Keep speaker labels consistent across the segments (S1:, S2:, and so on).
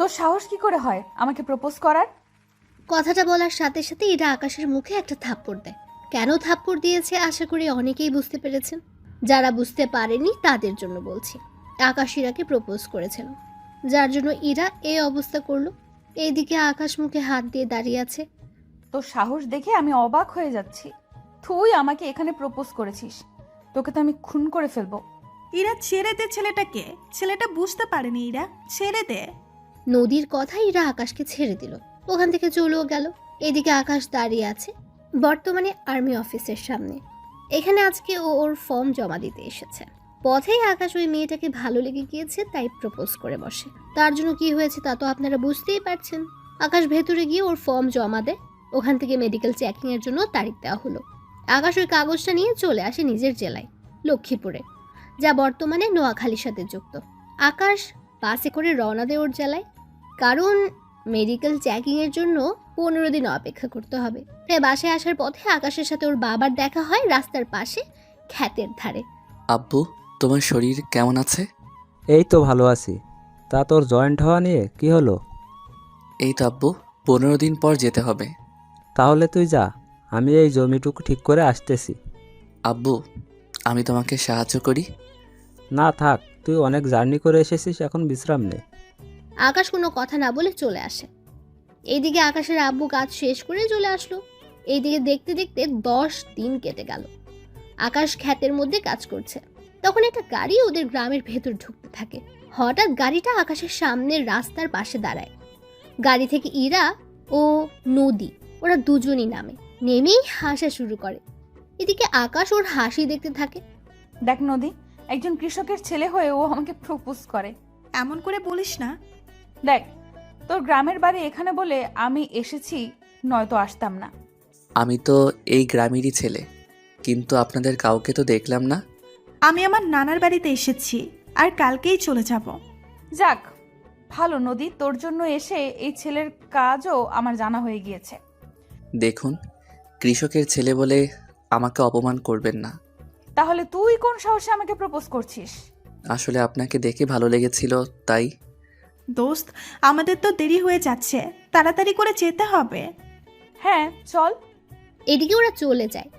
S1: তোর সাহস কি করে হয় আমাকে প্রপোজ করার?
S2: কথাটা বলার সাথে সাথে ইরা আকাশের মুখে একটা থাপ্পড় দেয়। কেন থাপ্পড় দিয়েছে আশা করি অনেকেই বুঝতে পেরেছেন। যারা বুঝতে পারেনি তাদের জন্য বলছি। আকাশ ইরাকে প্রপোজ করেছিল, যার জন্য ইরা এই অবস্থা করলো। এইদিকে আকাশ মুখে হাত দিয়ে দাঁড়িয়ে আছে।
S1: তোর সাহস দেখে আমি অবাক হয়ে যাচ্ছি। তুই আমাকে এখানে প্রপোজ করেছিস, তোকে তো আমি খুন করে ফেলবো।
S3: ইরা ছেড়ে দে ছেলেটাকে, ছেলেটা বুঝতে পারেনি। ইরা ছেড়ে দে।
S2: নদীর কথা ইরা আকাশকে ছেড়ে দিল, ওখান থেকে চলেও গেল। এদিকে আকাশ দাঁড়িয়ে আছে বর্তমানে আর্মি অফিসের সামনে। এখানে আজকে ও ওর ফর্ম জমা দিতে এসেছে। পথেই আকাশ ওই মেয়েটাকে ভালো লেগে গিয়েছে, তাই প্রপোজ করে বসে। তার জন্য কি হয়েছে তা তো আপনারা বুঝতেই পারছেন। আকাশ ভেতরে গিয়ে ওর ফর্ম জমা দেয়। ওখান থেকে মেডিকেল চেকিং এর জন্য তারিখ দেওয়া হলো। আকাশ ওই কাগজটা নিয়ে চলে আসে নিজের জেলায়, লক্ষ্মীপুরে, যা বর্তমানে নোয়াখালীর সাথে যুক্ত। আকাশ বাসে করে রওনা দেয় ওর জেলায়, কারণ মেডিকেল চেকিং এর জন্য 15 দিন অপেক্ষা করতে হবে। তাই বাসায় আসার পথে আকাশের সাথে ওর বাবার দেখা হয় রাস্তার পাশে ক্ষেতের ধারে।
S4: আব্বু, তোমার শরীর কেমন আছে?
S5: এই তো ভালো আছি। তা তোর জয়েন্ট হওয়া নিয়ে কি হলো?
S4: এই তো আব্বু, 15 দিন পর যেতে হবে।
S5: তাহলে তুই যা, আমি এই জমিটুকু ঠিক করে আসতেছি।
S4: আব্বু, আমি তোমাকে সাহায্য করি?
S5: না থাক, তুই অনেক জার্নি করে এসেছিস, এখন বিশ্রাম নে।
S2: আকাশ কোনো কথা না বলে চলে আসে। এইদিকে আকাশের আব্বু কাজ শেষ করে চলে আসলো। এইদিকে দেখতে দেখতে 10 দিন কেটে গেল। আকাশ ক্ষেতের মধ্যে কাজ করছে, তখন একটা গাড়ি ওদের গ্রামের ভেতর ঢুকতে থাকে। হঠাৎ গাড়িটা আকাশের সামনের রাস্তার পাশে দাঁড়ায়। গাড়ি থেকে ইরা ও নদী, ওরা দুজনই নামে। নেমেই হাসা শুরু করে। এদিকে আকাশ ওর হাসি দেখতে থাকে।
S1: দেখ নদী, একজন কৃষকের ছেলে হয়ে ও আমাকে প্রপোজ করে।
S3: এমন করে বলিস না।
S1: দেখ, তোর গ্রামের বাড়ি এখানে বলে আমি এসেছি, নয়তো আসতাম না।
S4: আমি তো এই গ্রামেরই ছেলে, কিন্তু আপনাদের কাউকে তো দেখলাম না।
S3: আমি আমার নানার বাড়িতে এসেছি, আর কালকেই চলে যাব।
S1: যাক ভালো নদী, তোর জন্য এসে এই ছেলের কাজও আমার জানা হয়ে গিয়েছে।
S4: দেখুন, কৃষকের ছেলে বলে আমাকে অপমান করবেন না।
S1: তাহলে তুই কোন সাহসে আমাকে প্রপোজ করছিস?
S4: আসলে আপনাকে দেখে ভালো লেগেছিল, তাই।
S3: দোস্ত, আমাদের তো দেরি হয়ে যাচ্ছে, তাড়াতাড়ি করে যেতে হবে।
S1: হ্যাঁ চল।
S2: এদিকে ওরা চলে যায়।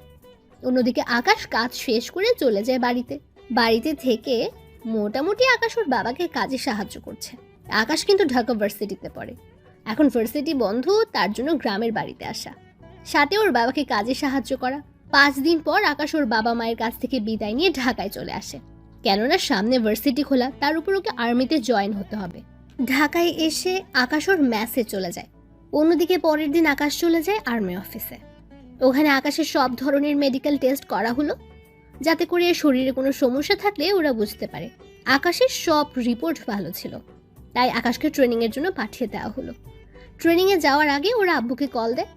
S2: অন্যদিকে আকাশ কাজ শেষ করে চলে যায় বাড়িতে। বাড়িতে থেকে মোটামুটি আকাশ ওর বাবাকে কাজে সাহায্য করছে। আকাশ কিন্তু ঢাকা ভার্সিটিতে পড়ে। এখন ভার্সিটি বন্ধ, তার জন্য গ্রামের বাড়িতে আসা, সাথে ওর বাবাকে কাজে সাহায্য করা। 5 দিন পর আকাশ ওর বাবা মায়ের কাছ থেকে বিদায় নিয়ে ঢাকায় চলে আসে, কেননা সামনে ভার্সিটি খোলা, তার উপর ওকে আর্মিতে জয়েন হতে হবে। ঢাকায় এসে আকাশ ওর ম্যাসে চলে যায়। অন্যদিকে পরের দিন আকাশ চলে যায় আর্মি অফিসে। ওখানে আকাশের সব ধরনের মেডিকেল টেস্ট করা হলো, যাতে করে শরীরে কোনো সমস্যা থাকলে ওরা বুঝতে পারে। আকাশের সব রিপোর্ট ভালো ছিল, তাই আকাশকে ট্রেনিংয়ের জন্য পাঠিয়ে দেওয়া হলো। ট্রেনিংয়ে যাওয়ার আগে ওরা আব্বুকে কল দেয়।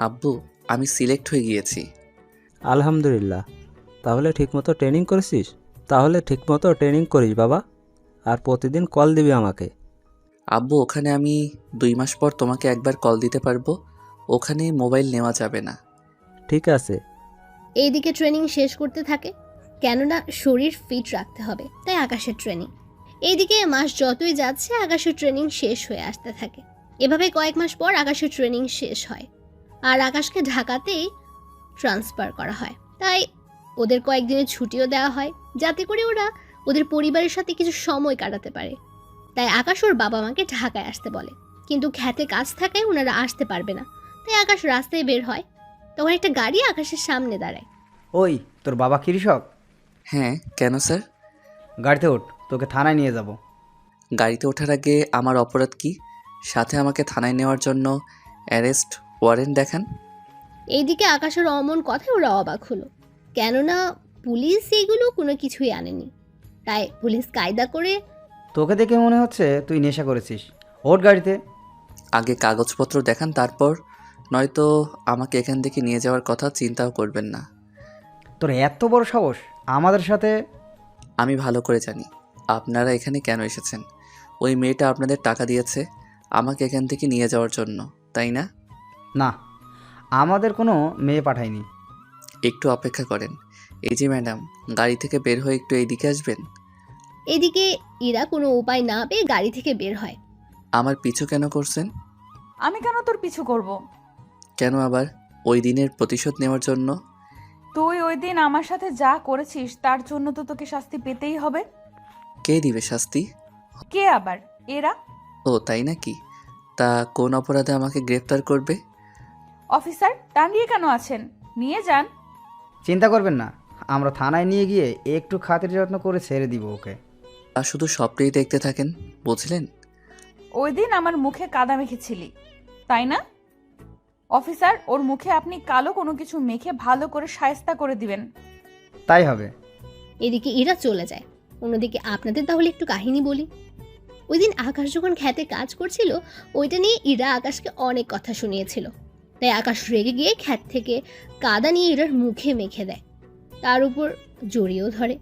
S4: আব্বু, আমি সিলেক্ট হয়ে গিয়েছি।
S5: আলহামদুলিল্লাহ। তাহলে ঠিকমতো ট্রেনিং করিস বাবা, আর প্রতিদিন কল দিবি আমাকে।
S4: আব্বু, ওখানে আমি 2 মাস পর তোমাকে একবার কল দিতে পারবো। ওখানে মোবাইল নেওয়া যাবে না।
S5: ঠিক আছে।
S2: এইদিকে ট্রেনিং শেষ করতে থাকে, কেননা শরীর ফিট রাখতে হবে, তাই আকাশের ট্রেনিং। এইদিকে মাস যতই যাচ্ছে আকাশের ট্রেনিং শেষ হয়ে আসতে থাকে। এভাবে কয়েক মাস পর আকাশের ট্রেনিং শেষ হয়, আর আকাশকে ঢাকাতেই ট্রান্সফার করা হয়। তাই ওদের কয়েকদিনের ছুটিও দেওয়া হয়, যাতে করে ওরা ওদের পরিবারের সাথে কিছু সময় কাটাতে পারে। তাই আকাশ ওর বাবা মাকে ঢাকায় আসতে বলে, কিন্তু খেতে কাজ থাকায় ওনারা আসতে পারবে না। তাই আকাশ রাস্তায় বের হয়, তখন একটা গাড়ি আকাশের সামনে দাঁড়ায়।
S6: ওই, তোর বাবা কৃষক?
S4: হ্যাঁ, কেন স্যার?
S6: গাড়িতে ওঠ, তোকে থানায় নিয়ে যাব।
S4: গাড়িতে ওঠার আগে আমার অপরাধ কি? সাথে আমাকে থানায় নেওয়ার জন্য অ্যারেস্ট ওয়ারেন্ট দেখান।
S2: এইদিকে আকাশের অমন কথায় ওরা অবাক হলো, কেননা পুলিশ এগুলো কোনো কিছুই আনেনি। তাই পুলিশ কায়দা করে,
S6: তোকে দেখে মনে হচ্ছে তুই নেশা করেছিস, ওঠ গাড়িতে।
S4: আগে কাগজপত্র দেখান, তারপর নয়তো আমাকে এখান থেকে নিয়ে যাওয়ার কথা চিন্তাও করবেন না।
S6: তোর এত বড় সাহস আমাদের সাথে!
S4: আমি ভালো করে জানি আপনারা এখানে কেন এসেছেন। ওই মেয়েটা আপনাদের টাকা দিয়েছে আমাকে এখান থেকে নিয়ে যাওয়ার জন্য, তাই না?
S6: না, আমাদের কোনো মেয়ে পাঠায়নি।
S4: একটু অপেক্ষা করেন। এই যে ম্যাডাম, গাড়ি থেকে বের হয়ে একটু এইদিকে আসবেন।
S2: এদিকে ইরা কোনো উপায় না পেয়ে গাড়ি থেকে বের হয়।
S4: আমার পিছু কেন করছেন?
S1: আমি কেন তোর পিছু করব?
S4: কেন আবার? ওই দিনের প্রতিশোধ নেওয়ার জন্য?
S1: তুই ওই দিন আমার সাথে যা করেছিস তার জন্য তো তোকে শাস্তি পেতেই হবে।
S4: কে দিবে শাস্তি?
S1: কে আবার? এরা।
S4: ও তাই নাকি? তা কোন অপরাধে আমাকে গ্রেপ্তার করবে?
S1: অফিসার টাঙিয়ে কেন আছেন? নিয়ে যান।
S6: চিন্তা করবেন না, আমরা থানায় নিয়ে গিয়ে একটু খাতির যত্ন করে ছেড়ে দিব ওকে।
S4: আর শুধু স্বপ্নেই দেখতে থাকেন, বুঝলেন?
S1: ওই দিন আমার মুখে কাদা মেখেছিলি, তাই না? অফিসার, ওর মুখে আপনি কালো কোনো কিছু মেখে ভালো করে শায়েস্তা করে দিবেন।
S6: তাই হবে।
S2: এদিকে ইরা চলে যায়। অন্যদিকে আপনাদের তাহলে একটু কাহিনী বলি। ওই দিন আকাশ যখন খেতে কাজ করছিল, ওইটা নিয়ে ইরা আকাশকে অনেক কথা শুনিয়েছিল। তাই আকাশ রেগে গিয়ে ক্ষেত থেকে কাদা নিয়ে ইরার মুখে মেখে দেয়, তার উপর জড়িয়েও ধরে।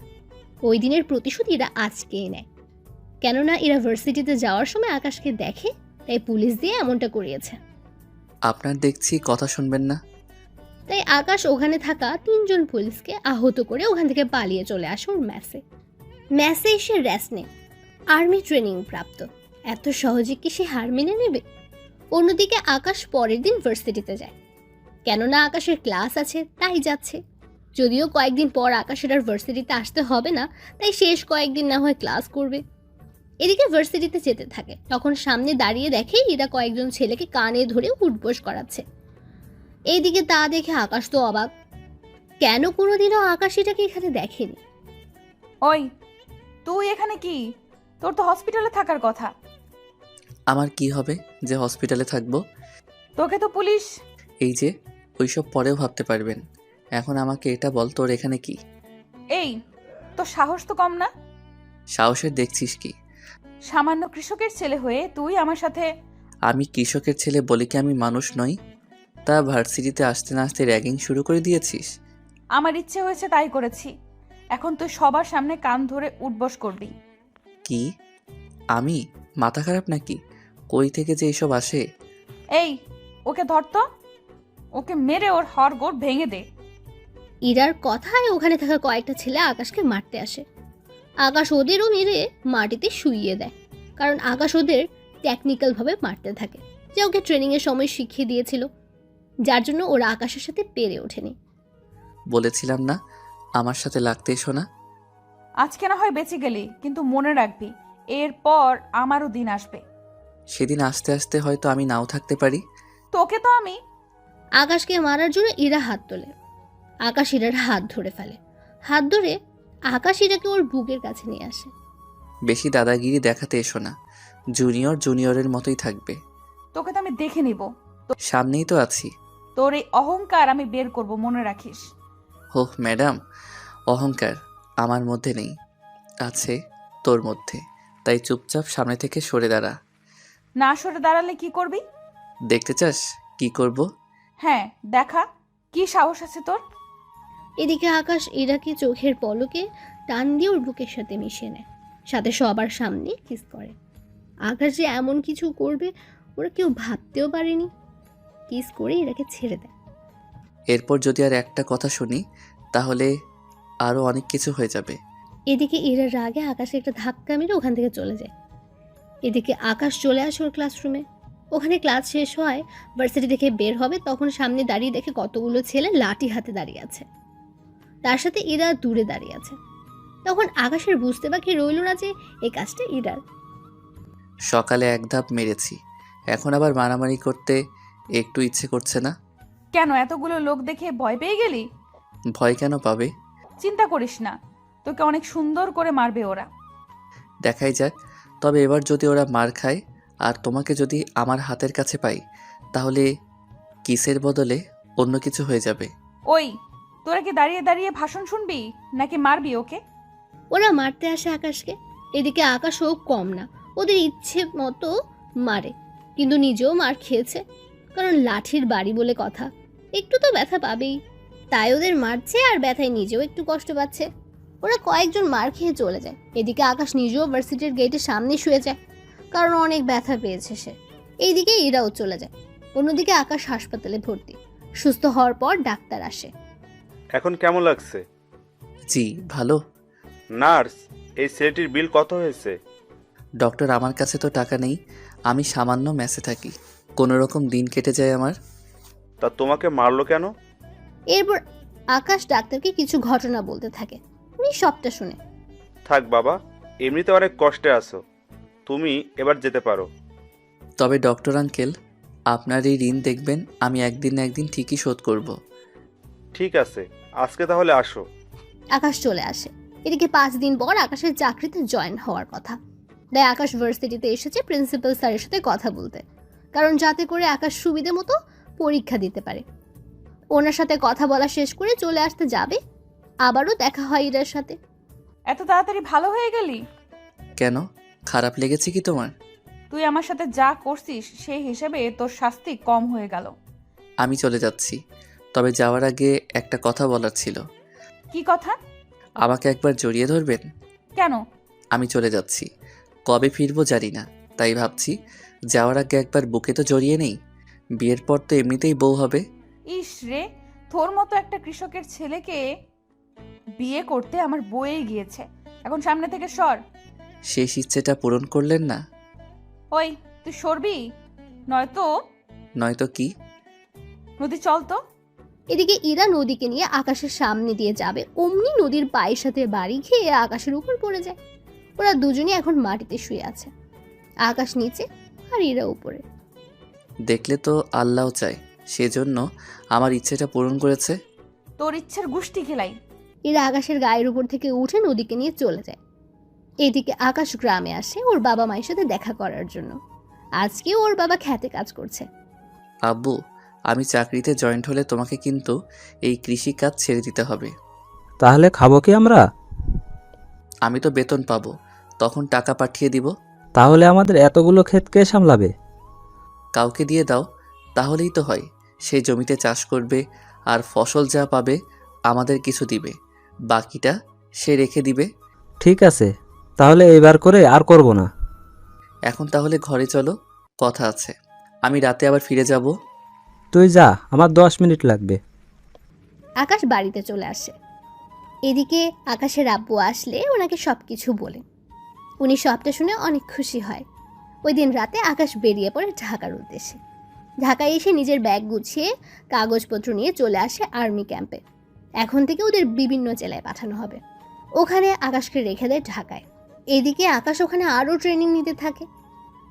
S2: ওই দিনের প্রতিশোধ ইরা আজকেই নেয়। কেননা ইরা ভার্সিটিতে যাওয়ার সময় আকাশকে দেখে, তাই পুলিশ দিয়ে এমনটা করিয়েছে।
S4: আপনার দেখছি কথা শুনবেন না।
S2: তাই আকাশ ওখানে থাকা 3জন পুলিশকে আহত করে ওখান থেকে পালিয়ে চলে আসে ওর ম্যাসে এসে রেস্ট নেয়। আর্মি ট্রেনিং প্রাপ্ত, এত সহজে কি সে হার মেনে নেবে? অন্যদিকে আকাশ পরের দিন ভার্সিটিতে যায়। কেননা আকাশের ক্লাস আছে তাই যাচ্ছে। যদিও কয়েকদিন পর আকাশের আর ভার্সিটিতে আসতে হবে না, তাই শেষ কয়েকদিন না হয় ক্লাস করবে। এদিকে ভার্সিটিতে যেতে থাকে, তখন সামনে দাঁড়িয়ে দেখে এরা কয়েকজন ছেলেকে কানে ধরে উঠবোস করাচ্ছে। এইদিকে তা দেখে আকাশ তো অবাক, কেন কোনোদিনও আকাশ এটাকে এখানে দেখেনি।
S1: ওই, তুই এখানে কি? তোর তো হসপিটালে থাকার কথা।
S4: আমার কি হবে যে হসপিটালে থাকবো?
S1: তোকে তো পুলিশ।
S4: এই যে, ওইসব পরেও ভাবতে পারবেন। এখন আমাকে এটা বল, তোর এখানে কি?
S1: এই, তোর সাহস তো কম না?
S4: সাহসের দেখছিস কি?
S1: সামান্য কৃষকের ছেলে হয়ে তুই আমার সাথে।
S4: আমি কৃষকের ছেলে বলে কি আমি মানুষ নই? তা ভার্সিটিতে আসতে না আসতে র্যাগিং শুরু করে দিয়েছিস?
S1: আমার ইচ্ছে হয়েছে তাই করেছি। এখন তুই সবার সামনে কান ধরে উঠবস করবি।
S4: কি? আমি? মাথা খারাপ নাকি? কই থেকে যে এসব আসে?
S1: এই, ওকে ধর তো। ওকে মেরে ওর হাড়গোড় ভেঙে দে।
S2: ইরার কথায় ওখানে থাকা কয়েকটা ছেলে আকাশকে মারতে আসে। আকাশ ওদেরও মেরে মাটিতে শুইয়ে দেয়, কারণ আকাশ ওদের টেকনিক্যালভাবে মারতে থাকে, যে ওকে ট্রেনিংয়ের সময় শিখিয়ে দিয়েছিল, যার জন্য ওরা আকাশের সাথে পেরে ওঠেনি।
S4: বলেছিলাম না আমার সাথে লাগতে এসো না?
S1: আজকে না হয় বেঁচে গেলি, কিন্তু মনে রাখবি এরপর আমারও দিন আসবে।
S4: সেদিন আসতে আসতে হয়তো আমি নাও থাকতে পারি।
S1: তোকে তো আমি।
S2: আকাশকে মারার জন্য ইরা হাত তোলে। আকাশ ইরার হাত ধরে ফেলে। হাত ধরে আকাশ ইরাকে ওর বুকের কাছে নিয়ে আসে।
S4: বেশি দাদাগিরি দেখাতে এসো না, জুনিয়র জুনিয়রের মতোই থাকবে।
S1: তোকে তো আমি দেখে নিব।
S4: সামনেই তো আছি।
S1: তোর এই অহংকার আমি বের করব, মনে রাখিস।
S4: হোহ ম্যাডাম, অহংকার আমার মধ্যে নেই, আছে তোর মধ্যে। তাই চুপচাপ সামনে থেকে সরে দাঁড়া।
S1: না সরে দাঁড়ালে কি করবি?
S4: দেখতে চাস কি করব?
S1: হ্যাঁ, দেখা। কি সাহস আছে তোর?
S2: এদিকে আকাশ ইরাকে চোখের পলকে টান দিয়ে ওর বুকের সাথে মিশিয়ে নেয়, সাথে সবার সামনে কিস করে। আকাশ যে এমন কিছু করবে ওরা কেউ ভাবতেও পারেনি। কিস করে ইরাকে ছেড়ে দেয়।
S4: এরপর যদি আর একটা কথা শুনি তাহলে আরও অনেক কিছু হয়ে যাবে।
S2: এদিকে ইরার রাগে আকাশে একটা ধাক্কা মেরে ওখান থেকে চলে যায়। এদিকে আকাশ চলে আসে ওর ক্লাসরুমে। ওখানে ক্লাস শেষ হয়, ভার্সিটি থেকে বের হবে, তখন সামনে দাঁড়িয়ে দেখে কতগুলো ছেলে লাঠি হাতে দাঁড়িয়ে আছে, তার সাথে ইরা দূরে দাঁড়িয়ে আছে। তখন আকাশের বুঝতে বাকি রইল না যে এই কাজটা ইরার।
S4: সকালে এক ধাপ মেরেছি, এখন আবার মারামারি করতে একটু ইচ্ছে করছে না।
S1: কেন এতগুলো লোক দেখে ভয় পেয়ে গেলি?
S4: ভয় কেন পাবে?
S1: চিন্তা করিস না, তোকে অনেক সুন্দর করে মারবে ওরা।
S4: দেখাই যাক। তবে এবার যদি ওরা মার খায় আর তোমাকে যদি আমার হাতের কাছে পাই, তাহলে কিসের বদলে অন্য কিছু হয়ে যাবে।
S1: ওই, তোরা কি দাঁড়িয়ে দাঁড়িয়ে ভাষণ শুনবি নাকি মারবি ওকে?
S2: ওরা মারতে আসে আকাশকে। এদিকে আকাশও কম না, ওদের ইচ্ছে মতো মারে, কিন্তু নিজেও মার খেয়েছে, কারণ লাঠির বাড়ি বলে কথা, একটু তো ব্যথা পাবেই। তাই ওদের মারছে আর ব্যথায় নিজেও একটু কষ্ট পাচ্ছে। ওরা কয়েকজন মার খেয়ে চলে যায়। এদিকে আকাশ নিজেও ভার্সিটির গেটের সামনে শুয়ে যায়, কারণ অনেক ব্যথা পেয়েছে সে। এইদিকে ইরাও চলে যায়। অন্যদিকে আকাশ হাসপাতালে ভর্তি। সুস্থ হওয়ার পর ডাক্তার আসে।
S7: এখন কেমন লাগছে?
S4: জি ভালো।
S7: নার্স, এই ছেলেটির বিল কত হয়েছে?
S4: ডক্টর আমার কাছে তো টাকা নেই, আমি সামান্য মেসে থাকি, কোনো রকম দিন কেটে যায় আমার।
S7: তা তোমাকে মারলো কেন?
S2: এরপর আকাশ ডাক্তারকে কিছু ঘটনা বলতে থাকে। উনি সবটা শুনে।
S7: থাক বাবা, এমনিতে অনেক কষ্টে আছো, তুমি এবার যেতে পারো।
S4: তবে ডক্টর আঙ্কেল, আপনার এই ঋণ দেখবেন আমি একদিন না একদিন ঠিকই শোধ করব।
S7: ঠিক আছে, আজকে তাহলে আসো।
S2: আকাশ চলে আসে। এদিকে 5 দিন পর আকাশের চাকরিতে জয়েন হওয়ার কথা। তাই আকাশ ভার্সিটিতে এসেছে প্রিন্সিপাল স্যারের সাথে কথা বলতে, কারণ যাতে করে আকাশ সুবিধে মতো পরীক্ষা দিতে পারে। ওনার সাথে কথা বলা শেষ করে চলে আসতে যাবে, আবারও দেখা হয় ইরার সাথে।
S1: এত তাড়াতাড়ি ভালো হয়ে গেলি?
S4: কেন, খারাপ লেগেছে কি তোমার?
S1: তুই আমার সাথে যা করছিস সেই হিসেবে তোর শাস্তি কম হয়ে গেল।
S4: আমি চলে যাচ্ছি, তবে যাওয়ার আগে একটা কথা বলার ছিল।
S1: কি কথা?
S4: আমাকে একবার জড়িয়ে ধরবেন?
S1: কেন?
S4: আমি চলে যাচ্ছি, কবে ফিরবো জানি না, তাই ভাবছি যাওয়ার আগে একবার বুকে তো জড়িয়ে নেই, বিয়ের পর তো এমনিতেই বউ হবে।
S1: ইস রে, তোর মতো একটা কৃষকের ছেলেকে বিয়ে করতে আমার বয়ে গিয়েছে। এখন সামনে থেকে সর।
S4: শেষ ইচ্ছেটা পূরণ করলেন না?
S1: ওই, তুই সরবি নয়তো
S4: নয়তো কি?
S1: নদী চল তো।
S2: এদিকে ইরা নদীকে নিয়ে আকাশের সামনে দিয়ে যাবে, অমনি নদীর পায়ের সাথে বাড়ি খেয়ে আকাশের উপর পড়ে যায়। ওরা দুজনই এখন মাটিতে শুয়ে আছে, আকাশ নিচে আর ইরা উপরে।
S4: দেখলে তো আল্লাহ চায়, সেজন্য আমার ইচ্ছেটা পূরণ করেছে।
S1: তোর ইচ্ছের গুষ্টি খেলাই।
S2: ইরা আকাশের গায়ের উপর থেকে উঠে নদীকে নিয়ে চলে যায়। এদিকে আকাশ গ্রামে আসে ওর বাবা মায়ের সাথে দেখা করার জন্য। আজকে ওর বাবা খেতে কাজ করছে।
S4: আব্বু, আমি চাকরিতে জয়েন্ট হলে তোমাকে কিন্তু এই কৃষি কাজ ছেড়ে দিতে হবে।
S5: তাহলে খাবো কি আমরা?
S4: আমি তো বেতন পাবো, তখন টাকা পাঠিয়ে দিব।
S5: তাহলে আমাদের এতগুলো ক্ষেত কে সামলাবে?
S4: কাউকে দিয়ে দাও, তাহলেই তো হয়। সেই জমিতে চাষ করবে, আর ফসল যা পাবে আমাদের কিছু দিবে, বাকিটা সে রেখে দিবে।
S5: ঠিক আছে, তাহলে এইবার করে আর করব না।
S4: এখন তাহলে ঘরে চলো, কথা আছে। আমি রাতে আবার ফিরে যাব।
S5: তুই যা, আমার 10 মিনিট লাগবে।
S2: আকাশ বাড়িতে চলে আসে। এদিকে আকাশের আব্বু আসলে ওনাকে সবকিছু বলে। উনি সবটা শুনে অনেক খুশি হয়। ওই দিন রাতে আকাশ বেরিয়ে পড়ে ঢাকার উদ্দেশ্যে। ঢাকায় এসে নিজের ব্যাগ গুছিয়ে কাগজপত্র নিয়ে চলে আসে আর্মি ক্যাম্পে। এখন থেকে ওদের বিভিন্ন জেলায় পাঠানো হবে। ওখানে আকাশকে রেখে দেয় ঢাকায়। এদিকে আকাশ ওখানে আরও ট্রেনিং নিতে থাকে।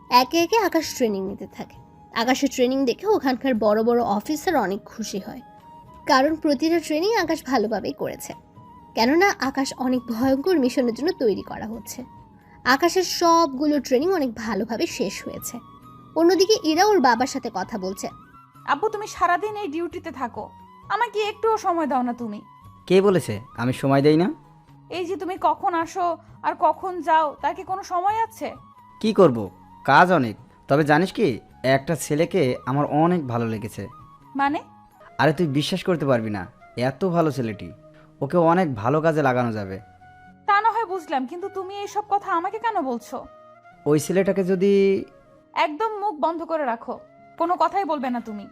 S2: একে একে আকাশ ট্রেনিং নিতে থাকে। আকাশের ট্রেনিং দেখে ওখানকার বড় বড় অফিসার অনেক খুশি হয়, কারণ প্রতিটা ট্রেনিং আকাশ ভালোভাবেই করেছে। কেননা আকাশ অনেক ভয়ঙ্কর মিশনের জন্য তৈরি করা হচ্ছে। আকাশের সবগুলো ট্রেনিং অনেক ভালোভাবে শেষ হয়েছে। অন্যদিকে ইরা ওর বাবার সাথে কথা বলছে।
S1: আব্বু, তুমি সারাদিন এই ডিউটিতে থাকো, আমাকে একটুও সময় দাও না তুমি?
S6: কে বলেছে আমি সময় দেই না?
S1: এই যে তুমি কখন আসো আর কখন যাও, তার কি কোনো সময় আছে?
S6: কি করব, কাজ অনেক। তবে জানিস কি, একটা ছেলেকে আমার অনেক ভালো লেগেছে।
S1: মানে?
S6: আরে তুই বিশ্বাস করতে পারবি না, এত ভালো ছেলেটি, ওকে অনেক ভালো কাজে লাগানো যাবে।
S1: তা না হয় বুঝলাম, কিন্তু তুমি এইসব কথা আমাকে কেন বলছো?
S6: ওই ছেলেটাকে যদি...
S1: একদম মুখ বন্ধ করে রাখো, কোনো কথাই বলবে না তুমি।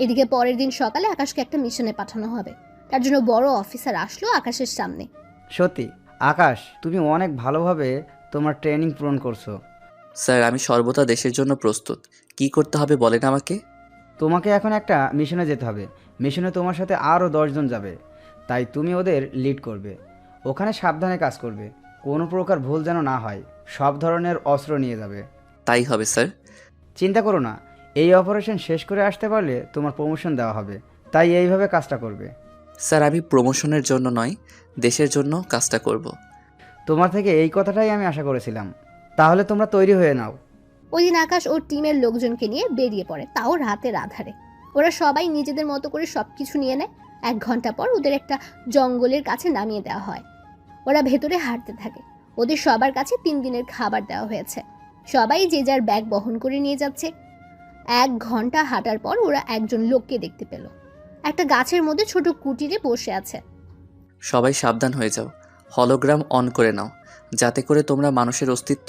S2: এদিকে পরের দিন সকালে আকাশকে একটা মিশনে পাঠানো হবে। তার জন্য বড় অফিসার আসলো আকাশের সামনে।
S6: সত্যি আকাশ, তুমি অনেক ভালোভাবে তোমার ট্রেনিং পূরণ করছো।
S4: স্যার, আমি সর্বদা দেশের জন্য প্রস্তুত। কি করতে হবে বলেন আমাকে।
S6: তোমাকে এখন একটা মিশনে যেতে হবে। মিশনে তোমার সাথে আরও 10 জন যাবে, তাই তুমি ওদের লিড করবে। ওখানে সাবধানে কাজ করবে, কোনো প্রকার ভুল যেন না হয়। সব ধরনের অস্ত্র নিয়ে যাবে।
S4: তাই হবে স্যার।
S6: চিন্তা করো না, এই অপারেশন শেষ করে আসতে পারলে তোমার প্রমোশন দেওয়া হবে, তাই এইভাবে কাজটা করবে।
S4: স্যার, আমি প্রমোশনের জন্য নয়, দেশের জন্য কাজটা করব।
S6: তোমার থেকে এই কথাটাই আমি আশা করেছিলাম। তাহলে তোমরা তৈরি হয়ে নাও।
S2: ওই দিন আকাশ ওর টিমের লোকজনকে নিয়ে বেরিয়ে পড়ে, তাও রাতের আধারে। ওরা সবাই নিজেদের মতো করে সব কিছু নিয়ে নেয়। 1 ঘন্টা পর ওদের একটা জঙ্গলের কাছে নামিয়ে দেওয়া হয়। ওরা ভেতরে হাঁটতে থাকে। ওদের সবার কাছে 3 দিনের খাবার দেওয়া হয়েছে। সবাই যে যার ব্যাগ বহন করে নিয়ে যাচ্ছে। 1 ঘন্টা হাঁটার পর ওরা একজন লোককে দেখতে পেল। একটা গাছের মধ্যে ছোট কুটিরে বসে আছে।
S4: সবাই সাবধান হয়ে যাও, হলোগ্রাম অন করে নাও, যাতে করে তোমরা মানুষের অস্তিত্ব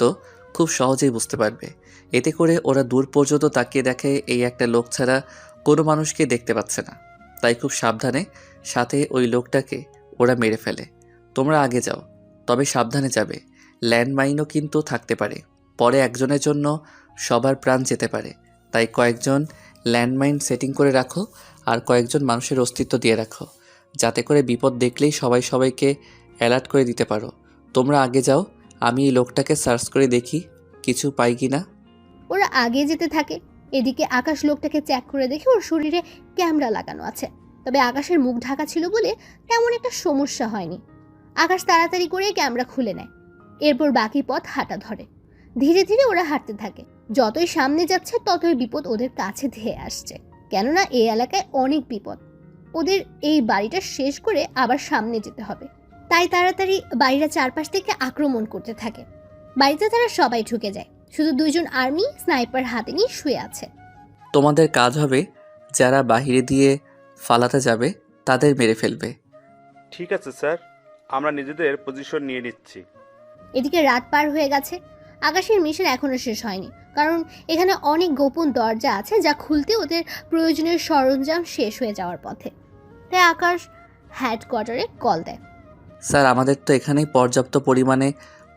S4: খুব সহজেই বুঝতে পারবে। এতে করে ওরা দূর পর্যন্ত তাকিয়ে দেখে এই একটা লোক ছাড়া কোনো মানুষকে দেখতে পাচ্ছে না, তাই খুব সাবধানে সাথে ওই লোকটাকে ওরা মেরে ফেলে। তোমরা আগে যাও, তবে সাবধানে যাবে, ল্যান্ডমাইনও কিন্তু থাকতে পারে। পরে একজনের জন্য সবার প্রাণ যেতে পারে। তাই কয়েকজন ল্যান্ডমাইন সেটিং করে রাখো আর কয়েকজন মানুষের অস্তিত্ব দিয়ে রাখো, যাতে করে বিপদ দেখলেই সবাই সবাইকে অ্যালার্ট করে দিতে পারো। তোমরা আগে যাও, আমি এই লোকটাকে সার্চ করে দেখি কিছু পাই কি না।
S2: ওরা আগে যেতে থাকে। এদিকে আকাশ লোকটাকে চেক করে দেখে ওর শরীরে ক্যামেরা লাগানো আছে, তবে আকাশের মুখ ঢাকা ছিল বলে তেমন একটা সমস্যা হয়নি। আকাশ তাড়াতাড়ি করে ক্যামেরা খুলে নেয়, এরপর বাকি পথ হাঁটা ধরে। ধীরে ধীরে ওরা হাঁটতে থাকে। যতই সামনে যাচ্ছে ততই বিপদ ওদের কাছে ধেয়ে আসছে, কেননা এই এলাকায় অনেক বিপদ। ওদের এই বাড়িটা শেষ করে আবার সামনে যেতে হবে, তাই তাড়াতাড়ি বাড়িটা চারপাশ থেকে আক্রমণ করতে থাকে। বাড়িতে তারা সবাই ঢুকে যায়, শুধু 2জন আর্মি স্নাইপার হাতে নিয়ে শুয়ে আছে।
S4: তোমাদের কাজ হবে যারা বাহিরে দিয়ে ফালাতে যাবে তাদের মেরে ফেলবে।
S7: ঠিক আছে স্যার, আমরা নিজেদের পজিশন নিয়ে নিচ্ছি।
S2: এদিকে রাত পার হয়ে গেছে। আকাশের মিশন এখনো শেষ হয়নি, কারণ এখানে অনেক গোপন দরজা আছে যা খুলতে ওদের প্রয়োজনীয় সরঞ্জাম শেষ হয়ে যাওয়ার পথে। তাই আকাশ হেডকোয়ার্টারে কল দেয়।
S4: স্যার, আমাদের তো এখানেই পর্যাপ্ত পরিমাণে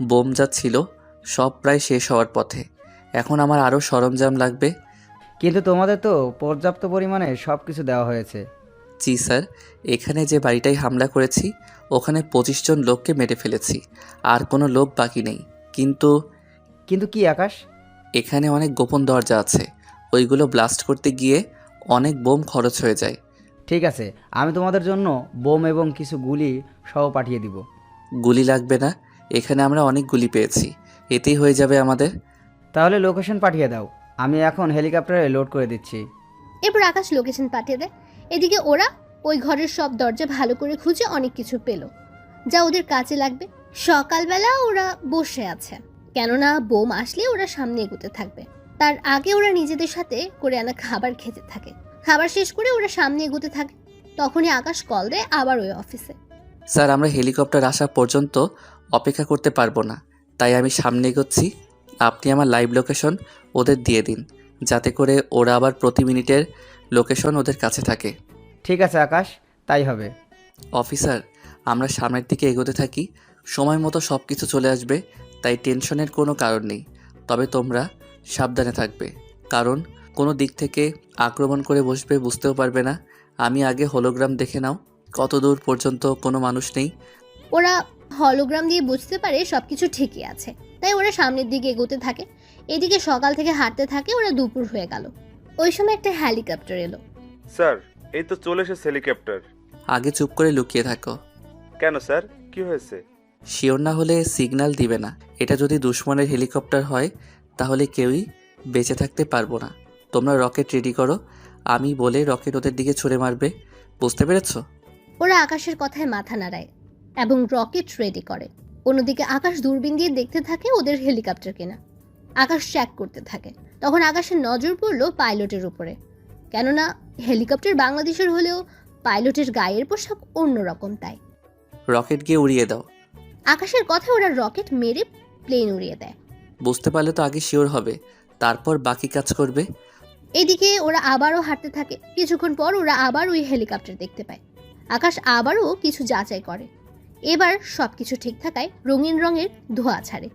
S4: বোম যা ছিল সব প্রায় শেষ হওয়ার পথে। এখন আমার আরও সরঞ্জাম লাগবে।
S6: কিন্তু তোমাদের তো পর্যাপ্ত পরিমাণে সব কিছু দেওয়া হয়েছে।
S4: জি স্যার, এখানে যে বাড়িটায় হামলা করেছি ওখানে 25 জন লোককে মেরে ফেলেছি, আর কোনো লোক বাকি নেই। কিন্তু
S6: কিন্তু কি আকাশ?
S4: এখানে অনেক গোপন দরজা আছে, ওইগুলো ব্লাস্ট করতে গিয়ে অনেক বোম খরচ হয়ে যায়।
S6: ঠিক আছে, আমি তোমাদের জন্য বোম এবং কিছু গুলি সহ পাঠিয়ে দিব।
S4: গুলি লাগবে না, এখানে আমরা অনেক গুলি পেয়েছি, এতেই হয়ে যাবে আমাদের।
S6: তাহলে লোকেশন পাঠিয়ে দাও, আমি এখন হেলিকপ্টারে লোড করে দিচ্ছি।
S2: এরপর আকাশ লোকেশন পাঠিয়ে দেয়। এদিকে ওরা ওই ঘরের সব দরজা ভালো করে খুঁজে অনেক কিছু পেল যা ওদের কাজে লাগবে। সকালবেলা ওরা বসে আছে, কেননা বোম আসলে ওরা সামনে এগোতে থাকবে। তার আগে ওরা নিজেদের সাথে করে আনা খাবার খেতে থাকে। খাবার শেষ করে ওরা সামনে এগোতে থাকে। তখনই আকাশ কল দেয় আবার ওই অফিসে।
S4: স্যার, আমরা হেলিকপ্টার আসা পর্যন্ত অপেক্ষা করতে পারবো না, তাই আমি সামনে এগোচ্ছি। আপনি আমার লাইভ লোকেশন ওদের দিয়ে দিন, যাতে করে ওরা আবার প্রতি মিনিটের লোকেশন ওদের কাছে থাকে।
S6: ঠিক আছে আকাশ, তাই হবে।
S4: অফিসার, আমরা সামনের দিকে এগোতে থাকি, সময় মতো সব কিছু চলে আসবে, তাই টেনশনের কোনো কারণ নেই। তবে তোমরা সাবধানে থাকবে, কারণ কোনো দিক থেকে আক্রমণ করে বসবে বুঝতেও পারবে না। আমি আগে হোলোগ্রাম দেখে নাও কত দূর পর্যন্ত কোনো মানুষ নেই।
S2: ওরা হলোগ্রাম দিয়ে বুঝতে পারে সবকিছু ঠিকই আছে, তাই ওরা সামনের দিকে এগোতে থাকে। এদিকে সকাল থেকে হাঁটতে থাকে, ওরা দুপুর হয়ে গেল। ওই সময় একটা হেলিকপ্টার এলো।
S7: স্যার, এই তো চলে এসেছে হেলিকপ্টার।
S4: আগে চুপ করে লুকিয়ে থাকো।
S7: কেন স্যার, কি হয়েছে?
S4: শিওর না হলে সিগন্যাল দিবে না। এটা যদি দুশ্মনের হেলিকপ্টার হয় তাহলে কেউই বেঁচে থাকতে পারবো না। তোমরা রকেট রেডি করো, আমি বলে রকেট ওদের দিকে ছুঁড়ে মারবে, বুঝতে পেরেছো?
S2: ওরা আকাশের কথায় মাথা নাড়ায় এবং রকেট রেডি করে। অন্যদিকে আকাশ দূরবীন দিয়ে দেখতে থাকে ওদের হেলিকপ্টার কিনা। আকাশ চেক করতে থাকে। তখন আকাশের নজর পড়লো পাইলটের উপরে, কেননা হেলিকপ্টার বাংলাদেশের হলেও পাইলটের গায়ের পোশাক অন্যরকম। তাই
S4: রকেট গিয়ে উড়িয়ে দাও।
S2: আকাশের কথায় ওরা রকেট মেরে প্লেন উড়িয়ে দেয়।
S4: বুঝতে পারলে তো আগে শিওর হবে, তারপর বাকি কাজ করবে।
S2: এদিকে ওরা আবারও হাঁটতে থাকে। কিছুক্ষণ পর ওরা আবার ওই হেলিকপ্টার দেখতে পায়। আকাশ আবারও কিছু যাচাই করে। এবার সবকিছু ঠিক থাকায় রঙিন রঙের ধোঁয়া ছাড়ে।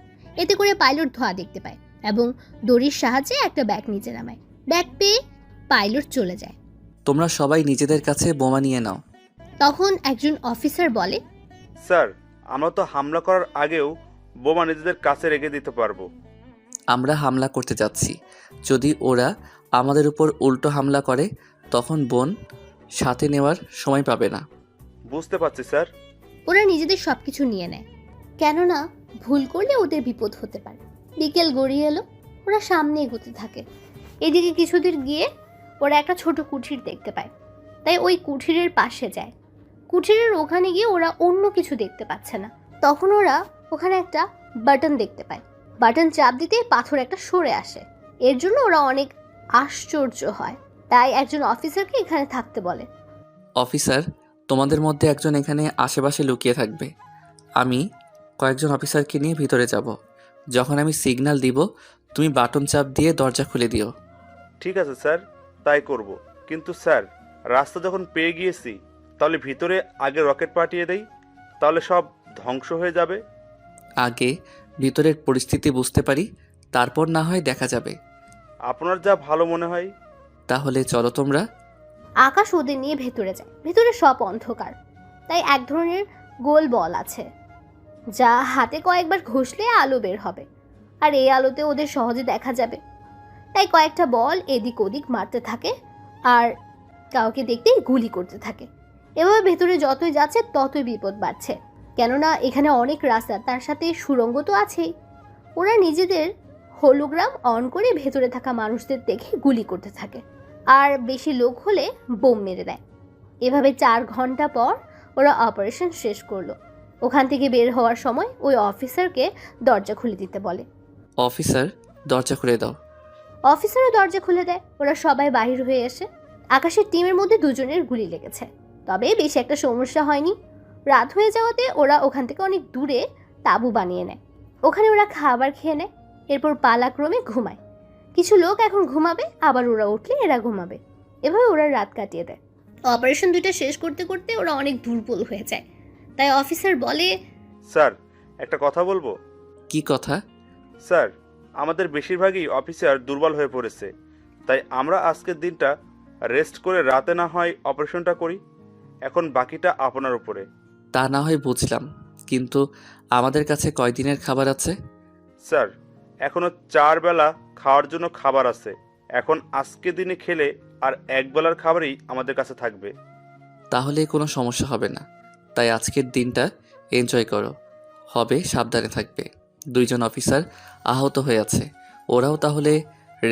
S2: এতে করে পাইলট ধোঁয়া দেখতে পায় এবং দড়ির সাহায্যে একটা ব্যাগ নিচে নামায়। ব্যাগ পেয়ে পাইলট চলে যায়।
S4: তোমরা সবাই নিজেদের কাছে বোমা নিয়ে নাও।
S2: তখন একজন অফিসার বলে,
S7: স্যার, আমরা তো হামলা করার আগেও বোমা নিজেদের কাছে রেখে দিতে পারবো।
S4: আমরা হামলা করতে যাচ্ছি, যদি ওরা আমাদের উপর উল্টো হামলা করে তখন বোন সাথে নেওয়ার সময় পাবে না।
S7: বুঝতে পারছি স্যার।
S2: ওরা নিজেদের সবকিছু নিয়ে নেয়, কেননা ভুল করলে ওদের বিপদ হতে পারে। বিকেল গড়িয়ে এলো। ওরা সামনে এগোতে থাকে। এদিকে কিছুদূর গিয়ে ওরা একটা ছোট কুঠির দেখতে পায়, তাই ওই কুঠিরের পাশে যায়। কুঠিরের ওখানে গিয়ে ওরা অন্য কিছু দেখতে পাচ্ছে না। তখন ওরা ওখানে একটা বাটন দেখতে পায়। বাটন চাপ দিতে পাথর একটা সরে আসে। এর জন্য ওরা অনেক আশ্চর্য হয়, তাই একজন অফিসারকে এখানে থাকতে বলে।
S4: অফিসার, তোমাদের মধ্যে একজন এখানে আশেপাশে লুকিয়ে থাকবে। আমি কয়েকজন অফিসারকে নিয়ে ভিতরে যাব। যখন আমি সিগন্যাল দিব তুমি বাটন চাপ দিয়ে দরজা খুলে দিও।
S7: ঠিক আছে স্যার, তাই করব। কিন্তু স্যার, রাস্তা যখন পেয়ে গিয়েছি তাহলে ভিতরে আগে রকেট পাঠিয়ে দেই, তাহলে সব ধ্বংস হয়ে যাবে।
S4: আগে ভিতরের পরিস্থিতি বুঝতে পারি, তারপর না হয় দেখা যাবে।
S7: আপনার যা ভালো মনে হয়।
S4: তাহলে চলো তোমরা।
S2: আকাশ ওদের নিয়ে ভেতরে যায়। ভেতরে সব অন্ধকার, তাই এক ধরনের গোল বল আছে যা হাতে কয়েকবার ঘষলে আলো বের হবে, আর এই আলোতে ওদের সহজে দেখা যাবে। তাই কয়েকটা বল এদিক ওদিক মারতে থাকে আর কাউকে দেখতেই গুলি করতে থাকে। এভাবে ভেতরে যতই যাচ্ছে ততই বিপদ বাড়ছে, কেননা এখানে অনেক রাস্তা, তার সাথে সুড়ঙ্গ তো আছেই। ওরা নিজেদের হোলোগ্রাম অন করে ভেতরে থাকা মানুষদের দেখে গুলি করতে থাকে, আর বেশি লোক হলে বোম মেরে দেয়। এভাবে 4 ঘন্টা পর ওরা অপারেশন শেষ করলো। ওখান থেকে বের হওয়ার সময় ওই অফিসারকে দরজা খুলে দিতে বলে।
S4: অফিসার, দরজা খুলে দাও।
S2: অফিসারও দরজা খুলে দেয়। ওরা সবাই বাহির হয়ে এসে আকাশের টিমের মধ্যে দুজনের গুলি লেগেছে, তবে বেশি একটা সমস্যা হয়নি। রাত হয়ে যাওয়াতে ওরা ওখান থেকে অনেক দূরে তাঁবু বানিয়ে নেয়। ওখানে ওরা খাবার খেয়ে নেয়, এরপর পালাক্রমে ঘুমায়। কিছু লোক এখন ঘুমাবে, আবার ওরা উঠলে এরা ঘুমাবে। এভাবে ওরা রাত কাটিয়ে দেয়। অপারেশন 2টা শেষ করতে করতে ওরা অনেক দুর্বল হয়ে যায়, তাই অফিসার বলে,
S7: স্যার, একটা কথা বলবো?
S4: কি কথা?
S7: স্যার, আমাদের বেশিরভাগই অফিসার দুর্বল হয়ে পড়েছে, তাই আমরা আজকের দিনটা রেস্ট করে রাতে না হয় অপারেশনটা করি। এখন বাকিটা আপনার উপরে।
S4: তা না হয় বুঝলাম, কিন্তু আমাদের কাছে কয়দিনের খাবার আছে?
S7: স্যার, এখনো 4 বেলা খাওয়ার জন্য খাবার আছে। এখন আজকে দিনে খেলে আর 1 বেলার খাবারই আমাদের কাছে থাকবে।
S4: তাহলে কোনো সমস্যা হবে না, তাই আজকের দিনটা এনজয় করো। হবে সাবধানে থাকবে। 2 জন অফিসার আহত হয়ে আছে, ওরাও তাহলে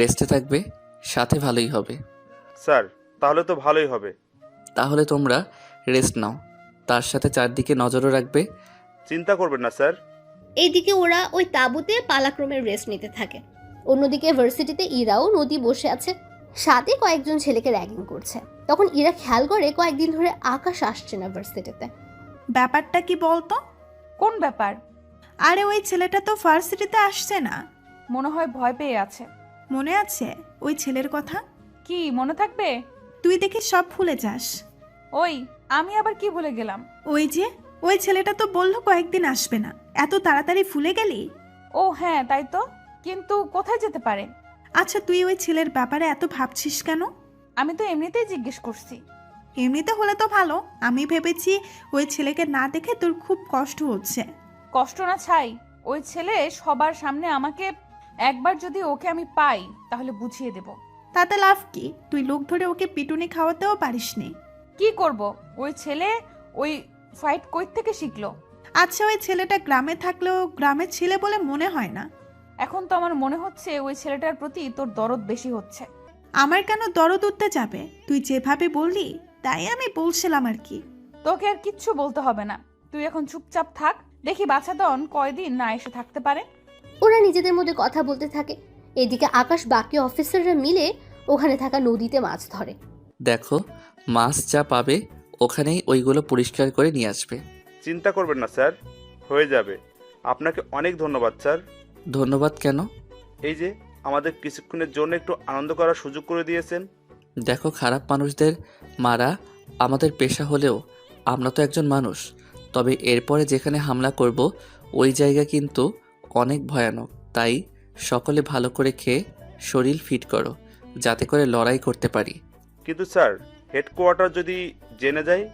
S4: রেস্টে থাকবে, সাথে ভালোই হবে।
S7: স্যার, তাহলে তো ভালোই হবে।
S4: তাহলে তোমরা রেস্ট নাও, তার সাথে চারদিকে নজরও রাখবে।
S7: চিন্তা করবেন না স্যার।
S2: এইদিকে ওরা ওই তাঁবুতে পালাক্রমে রেস্ট নিতে থাকে। অন্যদিকে ভার্সিটিতে ইরাও নদী বসে আছে, সাথে কয়েকজন ছেলেকে র্যাগিং করছে। তখন ইরা খেয়াল করে কয়েকদিন ধরে আকাশ আসছে না ভার্সিটিতে।
S3: ব্যাপারটা কি বলতো?
S1: কোন ব্যাপার?
S3: আরে ওই ছেলেটা তো ভার্সিটিতে আসছে না।
S1: মনে হয় ভয় পেয়ে আছে।
S3: মনে আছে ওই ছেলের কথা?
S1: কি মনে থাকবে?
S3: তুই দেখি সব ভুলে যাস।
S1: ওই, আমি আবার কি ভুলে গেলাম?
S3: ওই ছেলেটা তো বললো কয়েকদিন আসবে না, এত তাড়াতাড়ি ভুলে গেলি?
S1: ও হ্যাঁ, তাই তো, কিন্তু কোথায় যেতে পারে?
S3: আচ্ছা, তুই ওই ছেলের ব্যাপারে এত ভাবছিস কেন?
S1: আমি তো এমনিতেই জিজ্ঞেস করছি।
S3: এমনিতে হলে তো ভালো, আমি ভেবেছি ওই ছেলেকে না দেখে তোর খুব কষ্ট হচ্ছে।
S1: কষ্ট না ছাই, ওই ছেলে সবার সামনে আমাকে, একবার যদি ওকে আমি পাই তাহলে বুঝিয়ে দেব।
S3: তাতে লাভ কি? তুই লোক ধরে ওকে পিটুনি খাওয়াতেও পারিসনি।
S1: কি করব? ওই ছেলে ওই ফাইট কই থেকে শিখলো?
S3: আচ্ছা, ওই ছেলেটা গ্রামে থাকলেও গ্রামের ছেলে বলে মনে হয় না।
S1: এখন তো আমার মনে হচ্ছে ওই ছেলেটার প্রতি তোর দরদ বেশি হচ্ছে।
S3: আমার কেন দরদ উঠতে যাবে? তুই যেভাবে বললি তাই আমি বলছিলাম আর কি।
S1: তোকে আর কিচ্ছু বলতে হবে না, তুই এখন চুপচাপ থাক, দেখি বাছাধন কয়দিন না এসে থাকতে পারে।
S2: ওরা নিজেদের মধ্যে কথা বলতে থাকে। এদিকে আকাশ বাকি অফিসাররা মিলে ওখানে থাকা নদীতে মাছ ধরে।
S4: দেখো, মাছ যা পাবে ওখানেই ওইগুলো পরিষ্কার করে নিয়ে আসবে।
S7: চিন্তা করবেন না স্যার, হয়ে যাবে। আপনাকে অনেক ধন্যবাদ স্যার।
S4: ধন্যবাদ কেন?
S7: এই যে আমাদের কিছুক্ষণের জন্য একটু আনন্দ করার সুযোগ করে দিয়েছেন।
S4: দেখো, খারাপ মানুষদের মারা আমাদের পেশা হলেও আমরা তো একজন মানুষ। তবে এরপরে যেখানে হামলা করব ওই জায়গা কিন্তু অনেক ভয়ানক, তাই সকলে ভালো করে খেয়ে শরীর ফিট করো, যাতে করে লড়াই করতে পারি।
S7: কিন্তু স্যার, হেডকোয়ার্টার যদি জেনে যায়?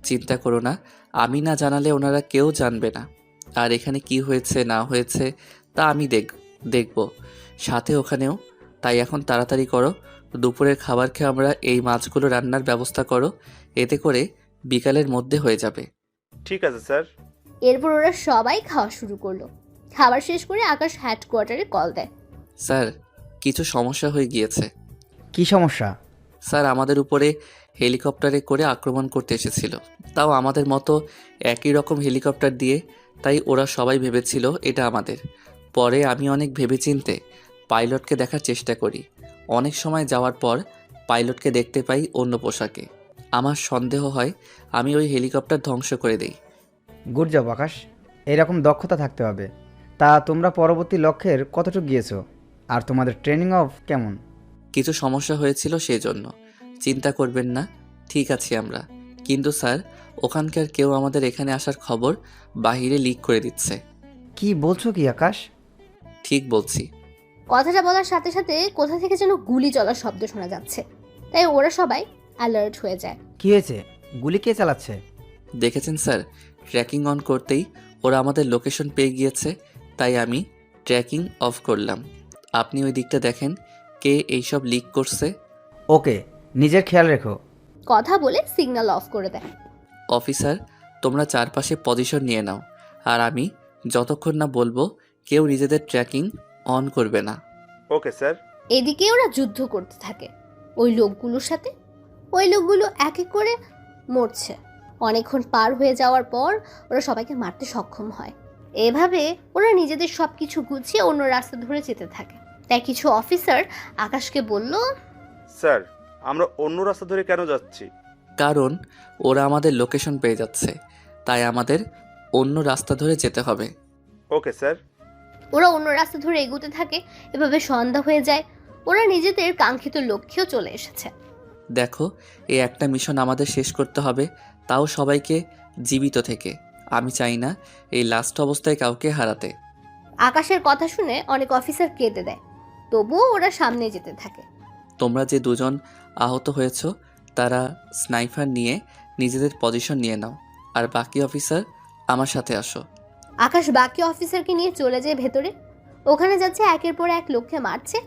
S4: চিন্তা করো না, আমি না জানালে ওনারা কেউ জানবে না। আর এখানে কি হয়েছে না হয়েছে তা আমি দেখব সাথে ওখানেও। তাই এখন তাড়াতাড়ি করো, দুপুরের খাবার খেয়ে আমরা এই মাছগুলো রান্নার ব্যবস্থা করো, এতে করে বিকালের মধ্যে হয়ে যাবে।
S7: ঠিক আছে স্যার।
S2: এরপর ওরা সবাই খাওয়া শুরু করলো। খাবার শেষ করে আকাশ হেডকোয়ার্টারে কল দেয়।
S4: স্যার, কিছু সমস্যা হয়ে গিয়েছে।
S6: কি সমস্যা?
S4: স্যার, আমাদের উপরে হেলিকপ্টারে করে আক্রমণ করতে এসেছিল, তাও আমাদের মতো একই রকম হেলিকপ্টার দিয়ে। তাই ওরা সবাই ভেবেছিল এটা আমাদের। পরে আমি অনেক ভেবেচিন্তে পাইলটকে দেখার চেষ্টা করি। অনেক সময় যাওয়ার পর পাইলটকে দেখতে পাই অন্য পোশাকে। আমার সন্দেহ হয় আমি ওই হেলিকপ্টার ধ্বংস করে দেই।
S6: গুড জব আকাশ, এরকম দক্ষতা থাকতে হবে। তা তোমরা পরবর্তী লক্ষ্যের কতটুকু গিয়েছো? আর তোমাদের ট্রেনিং অফ কেমন?
S4: কিছু সমস্যা হয়েছিল সেই জন্য। চিন্তা করবেন না, ঠিক আছি আমরা। কিন্তু স্যার, ওখানকার কেউ আমাদের এখানে আসার খবর বাহিরে লিক করে দিচ্ছে।
S6: কি বলছো কি আকাশ?
S4: ঠিক বলছি।
S2: কথাটা বলার সাথে সাথে কোথা থেকে যেন গুলি চলার শব্দ শোনা যাচ্ছে, তাই ওরা সবাই অ্যালার্ট হয়ে যায়।
S6: কি হয়েছে? গুলি কে চালাচ্ছে?
S4: দেখেছেন স্যার, ট্র্যাকিং অন করতেই ওরা আমাদের লোকেশন পেয়ে গিয়েছে, তাই আমি ট্র্যাকিং অফ করলাম। আপনি ওই দিকটা দেখেন কে এইসব লিক করছে।
S6: ওকে, নিজের খেয়াল রেখো।
S2: কথা বলে সিগন্যাল অফ করে দেয়।
S4: অফিসার, তোমরা চারপাশে পজিশন নিয়ে নাও, আর আমি যতক্ষণ না বলবো কেউ নিজেদের ট্র্যাকিং অন করবে না।
S7: Okay sir.
S2: এদিকে ওরা যুদ্ধ করতে থাকে ওই লোকগুলোর সাথে। ওই লোকগুলো এক এক করে মরছে। অনেকক্ষণ পার হয়ে যাওয়ার পর ওরা সবাইকে মারতে সক্ষম হয়। এভাবে ওরা নিজেদের সব কিছু গুছিয়ে অন্য রাস্তা ধরে যেতে থাকে। তাই কিছু অফিসার আকাশকে বলল,
S7: স্যার, আমরা অন্য রাস্তা ধরে কেন যাচ্ছি?
S4: কারণ ওরা আমাদের লোকেশন পেয়ে যাচ্ছে, তাই আমাদের অন্য রাস্তা ধরে যেতে হবে।
S7: Okay sir.
S2: ওরা অন্য রাস্তা ধরে এগোতে থাকে। এভাবে সন্ধ্যা হয়ে যায়। ওরা নিজেদের কাঙ্ক্ষিত লক্ষ্যেও চলে এসেছে।
S4: দেখো, এই একটা মিশন আমাদের শেষ করতে হবে, তাও সবাইকে জীবিত থেকে। আমি চাই না এই লাস্ট অবস্থায় কাউকে হারাতে।
S2: আকাশের কথা শুনে অনেক অফিসার কেঁদে দেয়, তবুও ওরা সামনে যেতে থাকে।
S4: তোমরা যে দুজন আহত হয়েছ তারা স্নাইপার নিয়ে নিজেদের পজিশন নিয়ে নাও, আর বাকি অফিসার আমার সাথে আসো।
S2: আকাশ বাকি অফিসারকে নিয়ে চলে যায় ভেতরে। ওখানে যাচ্ছে একের পর এক লোককে মারছে।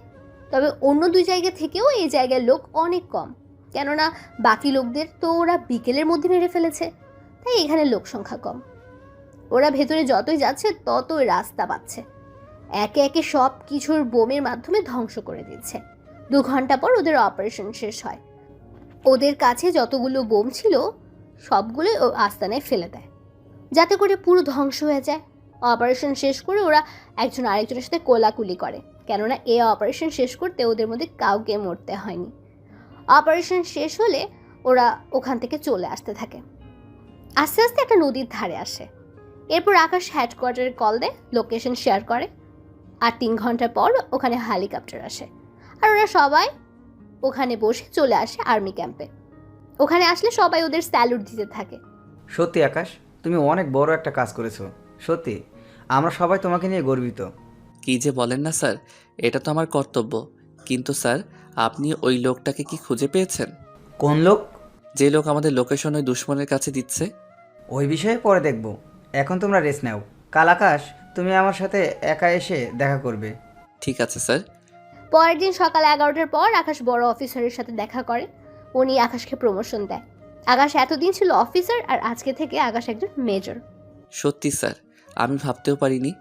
S2: তবে অন্য দুই জায়গা থেকেও এই জায়গার লোক অনেক কম, কেননা বাকি লোকদের তো ওরা বিকেলের মধ্যে মেরে ফেলেছে, তাই এখানে লোক সংখ্যা কম। ওরা ভেতরে যতই যাচ্ছে ততই রাস্তা পাচ্ছে। একে একে সব কিছুর বোমের মাধ্যমে ধ্বংস করে দিচ্ছে। 2 ঘন্টা পর ওদের অপারেশন শেষ হয়। ওদের কাছে যতগুলো বোম ছিল সবগুলোই ও আস্তানায় ফেলে দেয়, যাতে করে পুরো ধ্বংস হয়ে যায়। অপারেশন শেষ করে ওরা একজন আরেকজনের সাথে কোলাকুলি করে, কেননা এই অপারেশন শেষ করতে ওদের মধ্যে কাউকে মরতে হয়নি। অপারেশন শেষ হলে ওরা ওখান থেকে চলে আসতে থাকে। আস্তে আস্তে একটা নদীর ধারে আসে। এরপর আকাশ হেডকোয়ার্টারে কল দেয়, লোকেশন শেয়ার করে। আর 3 ঘন্টা পর ওখানে হেলিকপ্টার আসে, আর ওরা সবাই ওখানে বসে চলে আসে আর্মি ক্যাম্পে। ওখানে আসলে সবাই ওদের স্যালুট দিতে থাকে।
S6: সত্যি আকাশ, তুমি অনেক বড় একটা কাজ করেছো। সত্যি আমরা সবাই তোমাকে নিয়ে গর্বিত।
S4: কী যে বলেন না স্যার, এটা তো আমার কর্তব্য। কিন্তু স্যার, আপনি ওই লোকটাকে কি খুঁজে পেয়েছেন?
S6: কোন লোক?
S4: যে লোক আমাদের লোকেশন ওই দুশ্মনের কাছে দিচ্ছে।
S6: ওই বিষয়ে পরে দেখব, এখন তোমরা রেস্ট নাও। কাল আকাশ, তুমি আমার সাথে একা এসে দেখা করবে।
S4: ঠিক আছে স্যার।
S2: পরের দিন সকাল 11টার পর আকাশ বড় অফিসারের সাথে দেখা করে। উনি আকাশকে প্রমোশন দেয়। আকাশ এতদিন ছিল অফিসার, আর আজকে থেকে আকাশ একজন মেজর।
S4: সত্যি স্যার, আমি ভাবতেও পারিনি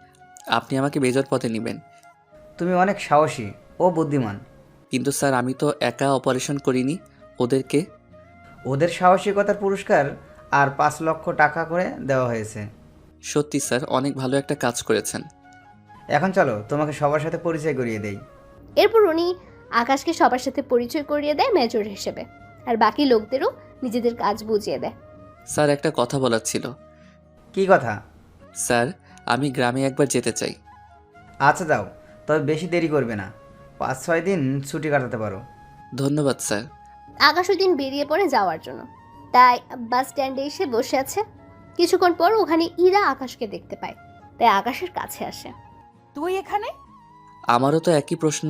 S4: আপনি আমাকে মেজর পদে নেবেন।
S6: তুমি অনেক সাহসী ও বুদ্ধিমান।
S4: কিন্তু স্যার, আমি তো একা অপারেশন করিনি, ওদেরকে।
S6: ওদের সাহসিকতার পুরস্কার আর 5 লক্ষ টাকা করে দেওয়া হয়েছে।
S4: সত্যি স্যার, অনেক ভালো একটা কাজ করেছেন।
S6: এখন চলো তোমাকে সবার সাথে পরিচয় করিয়ে দেই।
S2: এরপর উনি আকাশকে সবার সাথে পরিচয় করিয়ে দেয় মেজর হিসেবে, আর বাকি লোকদেরও নিজেদের কাজ বুঝিয়ে দেয়।
S4: স্যার, একটা কথা বলার ছিল।
S6: কি কথা?
S4: স্যার, আমি গ্রামে একবার যেতে চাই।
S6: আচ্ছা যাও, তবে বেশি দেরি করবে না। 5-6 দিন ছুটি কাটাতে পারো।
S4: ধন্যবাদ স্যার।
S2: আকাশ ওই দিন বেরিয়ে পড়ে যাওয়ার জন্য, তাই বাস স্ট্যান্ডে এসে বসে আছে। কিছুক্ষণ পর ওখানে ইরা আকাশকে দেখতে পায়, তাই আকাশের কাছে আসে।
S1: তুই এখানে?
S4: আমারও তো একই প্রশ্ন।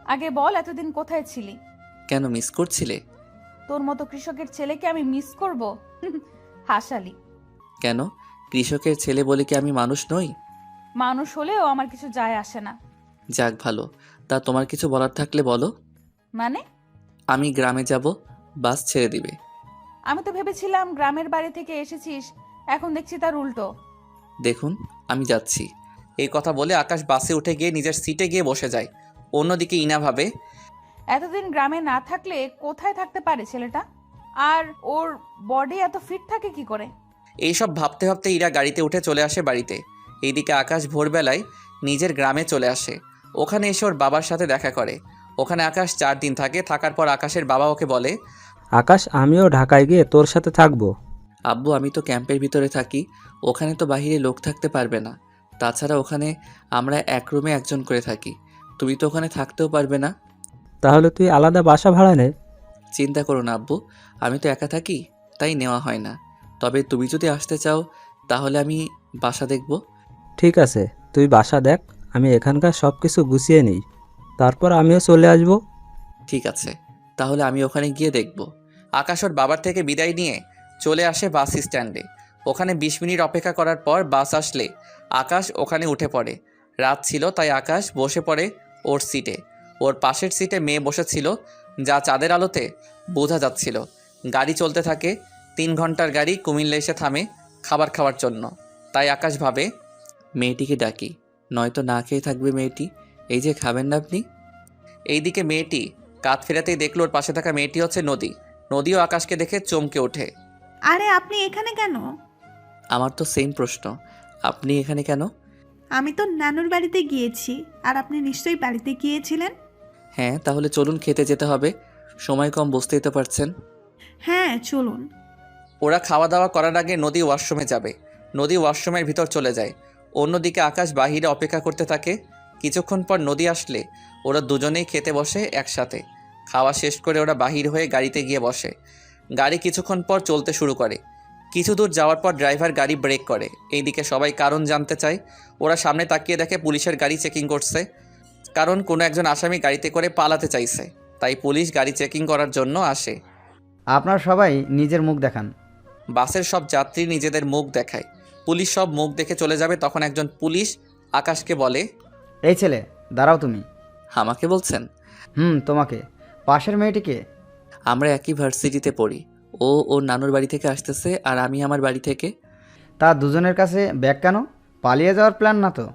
S1: আগে বল, এতদিন কোথায় ছিলি?
S4: কেন, মিস করছিলে?
S1: তোর মতো কৃষকের ছেলেকে আমি মিস করব? হাসালি।
S4: কেন, কৃষকের ছেলে বলে কি আমি মানুষ নই?
S1: মানুষ হলেও আমার কিছু যায় আসে না।
S4: যাক ভালো, তা তোমার কিছু বলার থাকলে বলো।
S1: মানে?
S4: আমি গ্রামে যাব, বাস ছেড়ে দিবে।
S1: আমি তো ভেবেছিলাম গ্রামের বাড়ি থেকে এসেছিস, এখন দেখছি তার উল্টো।
S4: দেখুন, আমি যাচ্ছি। এই কথা বলে আকাশ বাসে উঠে গিয়ে নিজের সিটে গিয়ে বসে যায়। অন্যদিকে ইনা ভাবে,
S1: এতদিন গ্রামে না থাকলে কোথায় থাকতে পারে ছেলেটা? আর ওর বডি এত ফিট থাকে কি করে?
S4: এইসব ভাবতে ভাবতে ইরা গাড়িতে উঠে চলে আসে বাড়িতে। এইদিকে আকাশ ভোরবেলায় নিজের গ্রামে চলে আসে। ওখানে এসে ওর বাবার সাথে দেখা করে। ওখানে আকাশ 4 দিন থাকে। থাকার পর আকাশের বাবা ওকে বলে,
S5: আকাশ, আমিও ঢাকায় গিয়ে তোর সাথে থাকবো।
S4: আব্বু, আমি তো ক্যাম্পের ভিতরে থাকি, ওখানে তো বাহিরে লোক থাকতে পারবে না। তাছাড়া ওখানে আমরা এক রুমে একজন করে থাকি, তুমি তো ওখানে থাকতেও পারবে না।
S5: তাহলে তুই আলাদা বাসা ভাড়া নে।
S4: চিন্তা করো না আব্বু, আমি তো একা থাকি, তাই নেওয়া হয় না। তবে তুমি যদি আসতে চাও তাহলে আমি বাসা দেখব।
S5: ঠিক আছে, তুই বাসা দেখ, আমি এখানকার সব কিছু গুছিয়ে নিই, তারপর আমিও চলে আসব।
S4: ঠিক আছে, তাহলে আমি ওখানে গিয়ে দেখব। আকাশ ওর বাবার থেকে বিদায় নিয়ে চলে আসে বাস স্ট্যান্ডে। ওখানে 20 মিনিট অপেক্ষা করার পর বাস আসলে আকাশ ওখানে উঠে পড়ে। রাত ছিল তাই আকাশ বসে পড়ে ওর সিটে। ওর পাশের সিটে মেয়ে বসেছিল, যা চাঁদের আলোতে বোঝা যাচ্ছিল। গাড়ি চলতে থাকে। 3 ঘন্টার গাড়ি কুমিল্লা এসে থামে খাবার খাওয়ার জন্য। তাই আকাশ ভাবে, মেয়েটিকে ডাকি, নয়তো না খেয়ে থাকবে মেয়েটি। এই যে খাবেন না আপনি? এইদিকে মেয়েটি কাত ফেরাতেই দেখলো ওর পাশে থাকা মেয়েটি হচ্ছে নদী। নদীও আকাশকে দেখে চমকে ওঠে।
S3: আরে আপনি এখানে কেন?
S4: আমার তো সেম প্রশ্ন, আপনি এখানে কেন?
S3: আমি তো নানুর বাড়িতে গিয়েছি, আর আপনি নিশ্চয়ই বাড়িতে গিয়েছিলেন।
S4: হ্যাঁ, তাহলে চলুন, খেতে যেতে হবে, সময় কম, বুঝতেই তো পারছেন।
S3: হ্যাঁ চলুন।
S4: ওরা খাওয়া দাওয়া করার আগে নদী ওয়াশরুমে যাবে। নদী ওয়াশরুমের ভিতর চলে যায়। অন্যদিকে আকাশ বাহিরে অপেক্ষা করতে থাকে। কিছুক্ষণ পর নদী আসলে ওরা দুজনেই খেতে বসে একসাথে। খাওয়া শেষ করে ওরা বাহির হয়ে গাড়িতে গিয়ে বসে। গাড়ি কিছুক্ষণ পর চলতে শুরু করে। কিছু দূর যাওয়ার পর ড্রাইভার গাড়ি ব্রেক করে। এইদিকে সবাই কারণ জানতে চায়। ওরা সামনে তাকিয়ে দেখে পুলিশের গাড়ি চেকিং করছে, কারণ কোনো একজন আসামি গাড়িতে করে পালাতে চাইছে। তাই পুলিশ গাড়ি চেকিং করার জন্য আসে।
S6: আপনারা সবাই নিজের মুখ দেখান।
S4: বাসের সব যাত্রী নিজেদের মুখ দেখায়। পুলিশ সব মুখ দেখে চলে যাবে, তখন একজন পুলিশ আকাশকে বলে,
S6: এই ছেলে, দাঁড়াও তুমি।
S4: আমাকে বলছেন?
S6: তোমাকে। পাশের মেয়েটিকে?
S4: আমরা একই ভার্সিটিতে পড়ি। ও ওর নানুর বাড়ি থেকে আসতেছে আর আমি আমার বাড়ি থেকে।
S6: তা দুজনের কাছে ব্যাগ কেন? পালিয়ে যাওয়ার প্ল্যান না তো?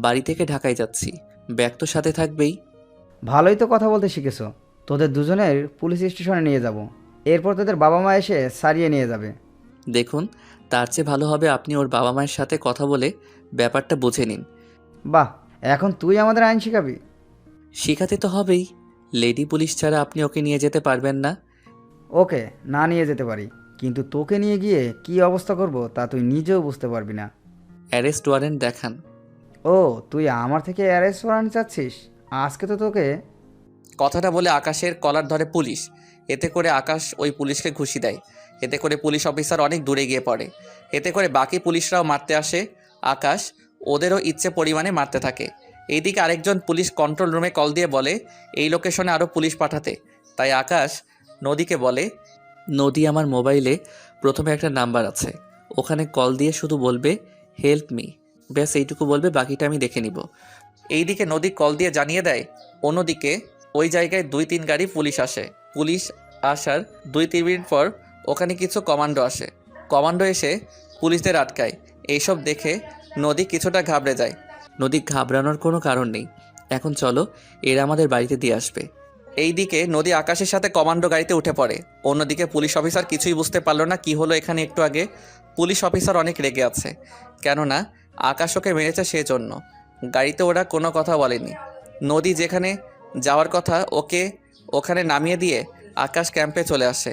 S4: বাড়ি থেকে ঢাকায় যাচ্ছি, ব্যাগ তো সাথে থাকবেই।
S6: ভালোই তো কথা বলতে শিখেছো। তোদের দুজনের পুলিশ স্টেশনে নিয়ে যাব, এরপর তোদের বাবা মা এসে সারিয়ে নিয়ে যাবে।
S4: দেখুন, তার চেয়ে ভালো হবে আপনি ওর বাবা মায়ের সাথে কথা বলে ব্যাপারটা বুঝে নিন।
S6: বাহ, এখন তুই আমাদের আইন শিখাবি?
S4: শিখাতে তো হবেই, লেডি পুলিশ ছাড়া আপনি ওকে নিয়ে যেতে পারবেন না।
S6: ওকে না নিয়ে যেতে পারি, কিন্তু তোকে নিয়ে গিয়ে কি অবস্থা করব তা তুই নিজেও বুঝতে পারবি না।
S4: অ্যারেস্ট ওয়ারেন্ট দেখান।
S6: ও, তুই আমার থেকে অ্যারেস্ট ওয়ারেন্ট চাচ্ছিস? আজকে তো তোকে।
S4: কথাটা বলে আকাশের কলার ধরে পুলিশ। এতে করে আকাশ ওই পুলিশকে ঘুষি দেয়। এতে করে পুলিশ অফিসার অনেক দূরে গিয়ে পড়ে। এতে করে বাকি পুলিশরাও মারতে আসে। আকাশ ওদেরও ইচ্ছে পরিমাণে মারতে থাকে। এইদিকে আরেকজন পুলিশ কন্ট্রোল রুমে কল দিয়ে বলে এই লোকেশনে আরও পুলিশ পাঠাতে। তাই আকাশ নদীকে বলে, নদী, আমার মোবাইলে প্রথমে একটা নাম্বার আছে, ওখানে কল দিয়ে শুধু বলবে হেল্প মি, ব্যাস এইটুকু বলবে, বাকিটা আমি দেখে নিব। এইদিকে নদী কল দিয়ে জানিয়ে দেয়। অন্যদিকে ওই জায়গায় 2-3 গাড়ি পুলিশ আসে। পুলিশ আসার 2-3 মিনিট পর ওখানে কিছু কমান্ডো আসে। কমান্ডো এসে পুলিশদের আটকায়। এইসব দেখে নদী কিছুটা ঘাবড়ে যায়। নদী ঘাবড়ানোর কোনো কারণ নেই, এখন চলো, এরা আমাদের বাড়িতে দিয়ে আসবে। এইদিকে নদী আকাশের সাথে কমান্ডো গাড়িতে উঠে পড়ে। অন্যদিকে পুলিশ অফিসার কিছুই বুঝতে পারলো না কি হলো এখানে একটু আগে। পুলিশ অফিসার অনেক রেগে আছে, কেননা আকাশ ওকে মেরেছে সেজন্য। গাড়িতে ওরা কোনো কথা বলেনি। নদী যেখানে যাওয়ার কথা ওকে ওখানে নামিয়ে দিয়ে আকাশ ক্যাম্পে চলে আসে।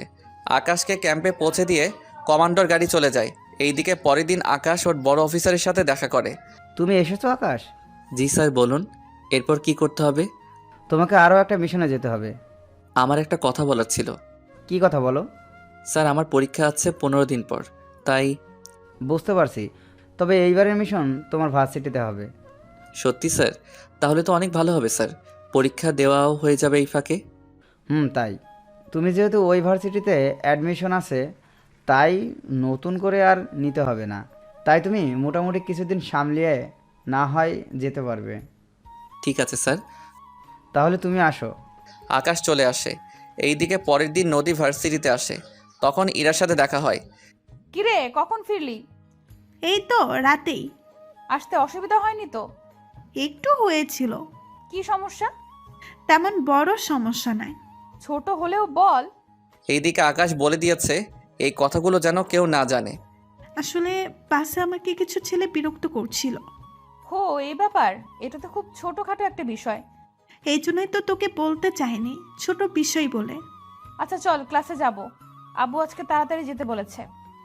S4: আকাশকে ক্যাম্পে পৌঁছে দিয়ে কমান্ডোর গাড়ি চলে যায়। এইদিকে পরের দিন আকাশ ওর বড় অফিসারের সাথে দেখা করে।
S6: তুমি এসেছো আকাশ?
S4: জি স্যার, বলুন, এরপর কি করতে হবে?
S6: তোমাকে আরও একটা মিশনে যেতে হবে।
S4: আমার একটা কথা বলার ছিল।
S6: কি কথা বলো?
S4: স্যার, আমার পরীক্ষা আছে 15 দিন পর, তাই।
S6: বুঝতে পারছি, তবে এইবারের মিশন তোমার ভার্সিটিতে হবে।
S4: সত্যি স্যার? তাহলে তো অনেক ভালো হবে স্যার, পরীক্ষা দেওয়াও হয়ে যাবে এই ফাঁকে।
S6: তাই। তুমি যেহেতু ওই ভার্সিটিতে অ্যাডমিশন আছে, তাই নতুন করে আর নিতে হবে না। তাই তুমি মোটামুটি কিছুদিন সামলিয়ে না হয় যেতে পারবে।
S4: ঠিক আছে স্যার।
S6: তাহলে তুমি আসো।
S4: আকাশ চলে আসে। এইদিকে পরের দিন নদী ভার্সিটিতে আসে। তখন ইরার সাথে দেখা হয়।
S1: কিরে, কখন ফিরলি?
S3: এই তো রাতেই।
S1: আসতে অসুবিধা হয়নি তো?
S3: একটু হয়েছিল।
S1: কি সমস্যা?
S3: তেমন বড় সমস্যা নাই।
S1: ছোট হলেও বল।
S4: এইদিকে আকাশ বলে দিয়েছে এই কথাগুলো যেন কেউ না জানে।
S3: আসলে বাসে আমাকে কিছু ছেলে বিরক্ত করছিল।
S1: হো, এই ব্যাপার? এটা তো খুব ছোটখাটো একটা বিষয়।
S3: এই জন্যই তো তোকে বলতে চাইনি, ছোট বিষয় বলে।
S1: আচ্ছা চল, ক্লাসে যাব। আব্বু আজকে তাড়াতাড়ি যেতে বলেছে।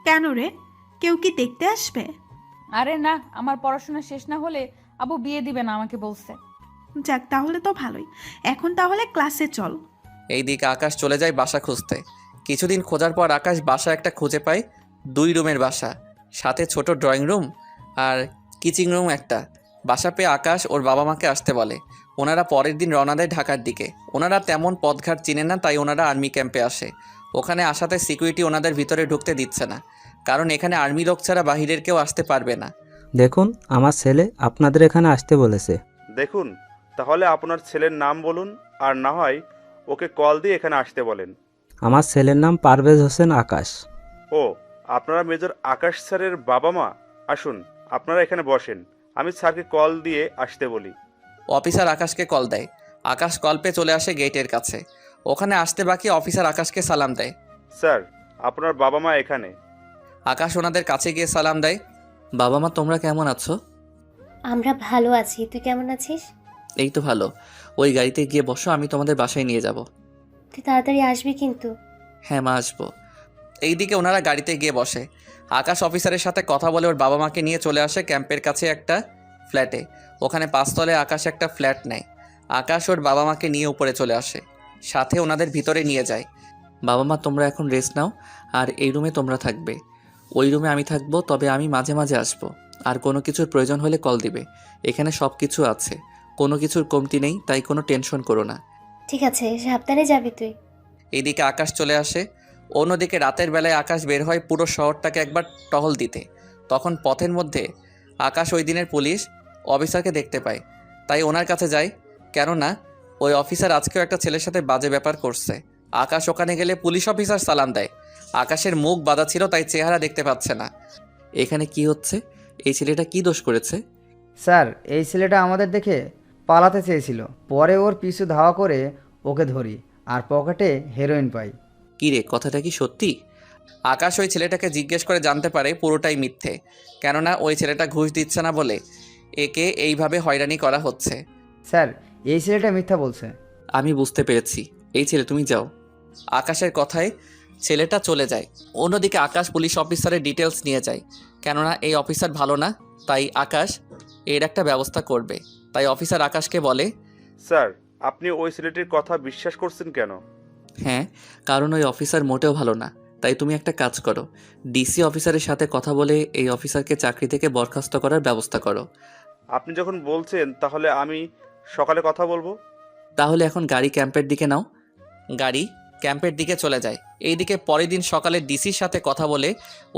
S3: কেন রে, কেউ কি দেখতে আসবে?
S1: আরে না, আমার পড়াশোনা শেষ না হলে আব্বু বিয়ে দিবে না আমাকে বলছে।
S3: যাক, তাহলে তো ভালোই। এখন তাহলে ক্লাসে চল।
S4: এইদিকে আকাশ চলে যায় বাসা খুঁজতে। কিছুদিন খোঁজার পর আকাশ বাসা একটা খুঁজে পায়। 2 রুমের বাসা, সাথে ছোট ড্রয়িং রুম আর কিচিং রুম একটা। বাসা পেয়ে আকাশ ওর বাবা মাকে আসতে বলে। ওনারা পরের দিন রওনা দেয় ঢাকার দিকে। ওনারা তেমন পথঘাট চিনে না, তাই ওনারা আর্মি ক্যাম্পে আসে। ওখানে আসাতে সিকিউরিটি ওনাদের ভিতরে ঢুকতে দিচ্ছে না, কারণ এখানে আর্মি লোক ছাড়া বাহিরের কেউ আসতে পারবে না।
S5: দেখুন, আমার ছেলে আপনাদের এখানে আসতে বলেছে।
S7: দেখুন, তাহলে আপনার ছেলের নাম বলুন, আর না হয় ওকে কল দিয়ে এখানে আসতে বলেন।
S5: আমার ছেলের নাম পারভেজ হোসেন আকাশ।
S7: ও, আপনারা মেজর আকাশ স্যারের বাবা মা? আসুন, আপনারা এখানে বসেন, আমি স্যারকে কল দিয়ে আসতে বলি।
S4: অফিসার আকাশকে কল দেয়। আকাশ কল পেয়ে চলে আসে গেটের কাছে। ওখানে আসতে বাকি অফিসার আকাশকে সালাম দেয়।
S7: স্যার, আপনার বাবা মা এখানে।
S4: আকাশ ওনাদের কাছে গিয়ে সালাম দেয়। বাবা মা, তোমরা কেমন আছো?
S8: আমরা ভালো আছি, তুই কেমন আছিস?
S4: এই তো ভালো। ওই গাড়িতে গিয়ে বসো, আমি তোমাদের বাসায় নিয়ে যাব।
S8: তুই তাড়াতাড়ি আসবি কিন্তু।
S4: হ্যাঁ মা, আসবো। এইদিকে ওনারা গাড়িতে গিয়ে বসে। আকাশ অফিসারের সাথে কথা বলে ওর বাবা মাকে নিয়ে চলে আসে ক্যাম্পের কাছে একটা ফ্ল্যাটে। ওখানে 5 তলায় আকাশ একটা ফ্ল্যাট নেয়। আকাশ ওর বাবা মাকে নিয়ে উপরে চলে আসে, সাথে ওনাদের ভিতরে নিয়ে যায়। বাবা মা, তোমরা এখন রেস্ট নাও, আর এই রুমে তোমরা থাকবে। ওই রুমে আমি থাকবো, তবে আমি মাঝে মাঝে আসবো। আর কোনো কিছুর প্রয়োজন হলে কল দিবে। এখানে সব কিছু আছে, কোনো কিছুর কমতি নেই, তাই কোনো টেনশন করো না।
S8: ঠিক আছে, সাবধানে যাবি তুই।
S4: এইদিকে আকাশ চলে আসে। অন্যদিকে রাতের বেলায় আকাশ বের হয় পুরো শহরটাকে একবার টহল দিতে। তখন পথের মধ্যে আকাশ ওই দিনের পুলিশ অফিসারকে দেখতে পায়, তাই ওনার কাছে যায়। কেননা ওই অফিসার আজকেও একটা ছেলের সাথে বাজে ব্যাপার করছে। আকাশ ওখানে গেলে পুলিশ অফিসার সালাম দেয়। আকাশের মুখ বাঁধা ছিল, তাই চেহারা দেখতে পাচ্ছে না। এখানে কি হচ্ছে? এই ছেলেটা কি দোষ করেছে?
S6: স্যার, এই ছেলেটা আমাদের দেখে পালাতে চেয়েছিল, পরে ওর পিছু ধাওয়া করে ওকে ধরি, আর পকেটে হেরোইন পাই।
S4: কী রে, কথাটা কি সত্যি? আকাশ ওই ছেলেটাকে জিজ্ঞেস করে জানতে পারে পুরোটাই মিথ্যে, কেননা ওই ছেলেটা ঘুষ দিচ্ছে না বলে একে এইভাবে হয়রানি করা হচ্ছে।
S6: স্যার, এই ছেলেটা মিথ্যা বলছে।
S4: আমি বুঝতে পেরেছি। এই ছেলে, তুমি যাও। আকাশের কথায় ছেলেটা চলে যায়। অন্যদিকে আকাশ পুলিশ অফিসারের ডিটেলস নিয়ে যায়, কেননা এই অফিসার ভালো না, তাই আকাশ এর একটা ব্যবস্থা করবে। তাই অফিসার আকাশকে বলে,
S7: স্যার, আপনি ওই ছেলেটির কথা বিশ্বাস করছেন কেন?
S4: হ্যাঁ, কারণ ওই অফিসার মোটেও ভালো না। তাই তুমি একটা কাজ করো, ডিসি অফিসারের সাথে কথা বলে এই অফিসারকে চাকরি থেকে বরখাস্ত করার ব্যবস্থা করো।
S7: আপনি যখন বলছেন, তাহলে আমি সকালে কথা বলবো।
S4: তাহলে এখন গাড়ি ক্যাম্পের দিকে নাও। গাড়ি ক্যাম্পের দিকে চলে যায়। এইদিকে পরের দিন সকালে ডিসির সাথে কথা বলে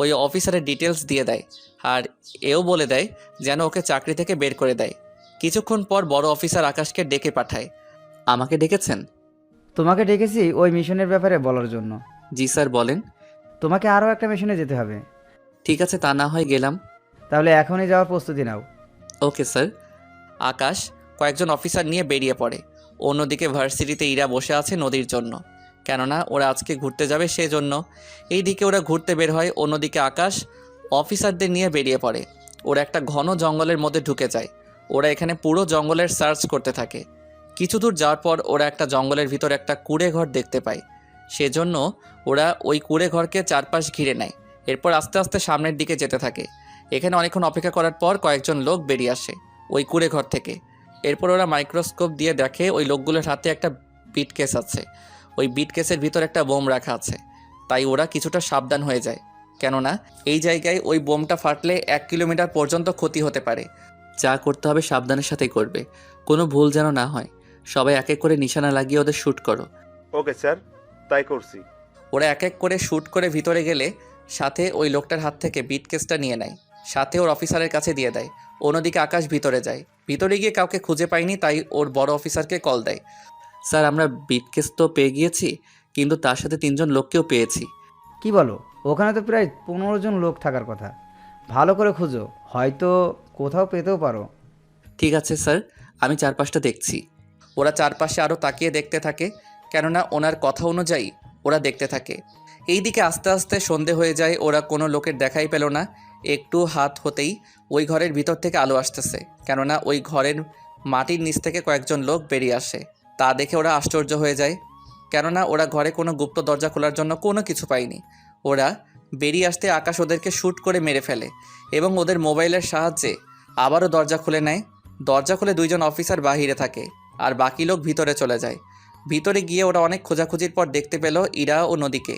S4: ওই অফিসারের ডিটেলস দিয়ে দেয়, আর এও বলে দেয় যেন ওকে চাকরি থেকে বের করে দেয়। কিছুক্ষণ পর বড় অফিসার আকাশকে ডেকে পাঠায়। আমাকে ডেকেছেন?
S6: তোমাকে ডেকেছি ওই মিশনের ব্যাপারে বলার জন্য।
S4: জি স্যার, বলেন।
S6: তোমাকে আরও একটা মিশনে যেতে হবে।
S4: ঠিক আছে, তা না হয় গেলাম।
S6: তাহলে এখনই যাওয়ার প্রস্তুতি নাও।
S4: Okay sir. আকাশ কয়েকজন অফিসার নিয়ে বেরিয়ে পড়ে। অন্যদিকে ভার্সিটিতে ইরা বসে আছে নদীর জন্য, কেননা ওরা আজকে ঘুরতে যাবে সেজন্য। এইদিকে ওরা ঘুরতে বের হয়, অন্যদিকে আকাশ অফিসারদের নিয়ে বেরিয়ে পড়ে। ওরা একটা ঘন জঙ্গলের মধ্যে ঢুকে যায়। ওরা এখানে পুরো জঙ্গলের সার্চ করতে থাকে। কিছু দূর যাওয়ার পর ওরা একটা জঙ্গলের ভিতর একটা কুঁড়ে ঘর দেখতে পায়। সেজন্য ওরা ওই কুঁড়ে ঘরকে চারপাশ ঘিরে নেয়। এরপর আস্তে আস্তে সামনের দিকে যেতে থাকে। এখানে অনেকক্ষণ অপেক্ষা করার পর কয়েকজন লোক বেরিয়ে আসে ওই কুঁড়ে ঘর থেকে। এরপর ওরা মাইক্রোস্কোপ দিয়ে দেখে ওই লোকগুলোর হাতে একটা বিট কেস আছে। ওই বিট কেসের ভিতর একটা বোম রাখা আছে। তাই ওরা কিছুটা সাবধান হয়ে যায়, কেননা এই জায়গায় ওই বোমটা ফাটলে 1 কিলোমিটার পর্যন্ত ক্ষতি হতে পারে। যা করতে হবে সাবধানের সাথেই করবে, কোনো ভুল যেন না হয়। সবাই এক এক করে নিশানা লাগিয়ে ওদের শ্যুট করো।
S7: ওকে স্যার, তাই করছি।
S4: ওরা এক এক করে শ্যুট করে ভিতরে গেলে সাথে ওই লোকটার হাত থেকে বিট কেসটা নিয়ে নেয়, সাথে ওর অফিসারের কাছে দিয়ে দেয়। অন্যদিকে আকাশ ভিতরে যায়। ভিতরে গিয়ে কাউকে খুঁজে পায়নি, তাই ওর বড় অফিসারকে কল দেয়। স্যার, আমরা বিট কেস তো পেয়ে গিয়েছি, কিন্তু তার সাথে 3 জন লোককেও পেয়েছি।
S6: কি বলো? ওখানে তো প্রায় 15 জন লোক থাকার কথা। ভালো করে খুঁজো, হয়তো কোথাও পেতেও পারো।
S4: ঠিক আছে স্যার, আমি চারপাশটা দেখছি। ওরা চারপাশে আরও তাকিয়ে দেখতে থাকে, কেননা ওনার কথা অনুযায়ী ওরা দেখতে থাকে। এইদিকে আস্তে আস্তে সন্ধে হয়ে যায়। ওরা কোনো লোকের দেখাই পেল না। একটু হাত হতেই ওই ঘরের ভিতর থেকে আলো আসতেছে, কেননা ওই ঘরের মাটির নিচ থেকে কয়েকজন লোক বেরিয়ে আসে। তা দেখে ওরা আশ্চর্য হয়ে যায়, কেননা ওরা ঘরে কোনো গুপ্ত দরজা খোলার জন্য কোনো কিছু পায়নি। ওরা বেরিয়ে আসতে আকাশ ওদেরকে শ্যুট করে মেরে ফেলে এবং ওদের মোবাইলের সাহায্যে আবারও দরজা খুলে নেয়। দরজা খুলে 2 জন অফিসার বাহিরে থাকে, আর বাকি লোক ভিতরে চলে যায়। ভিতরে গিয়ে ওরা অনেক খোঁজাখুঁজির পর দেখতে পেল ইরা ও নদীকে।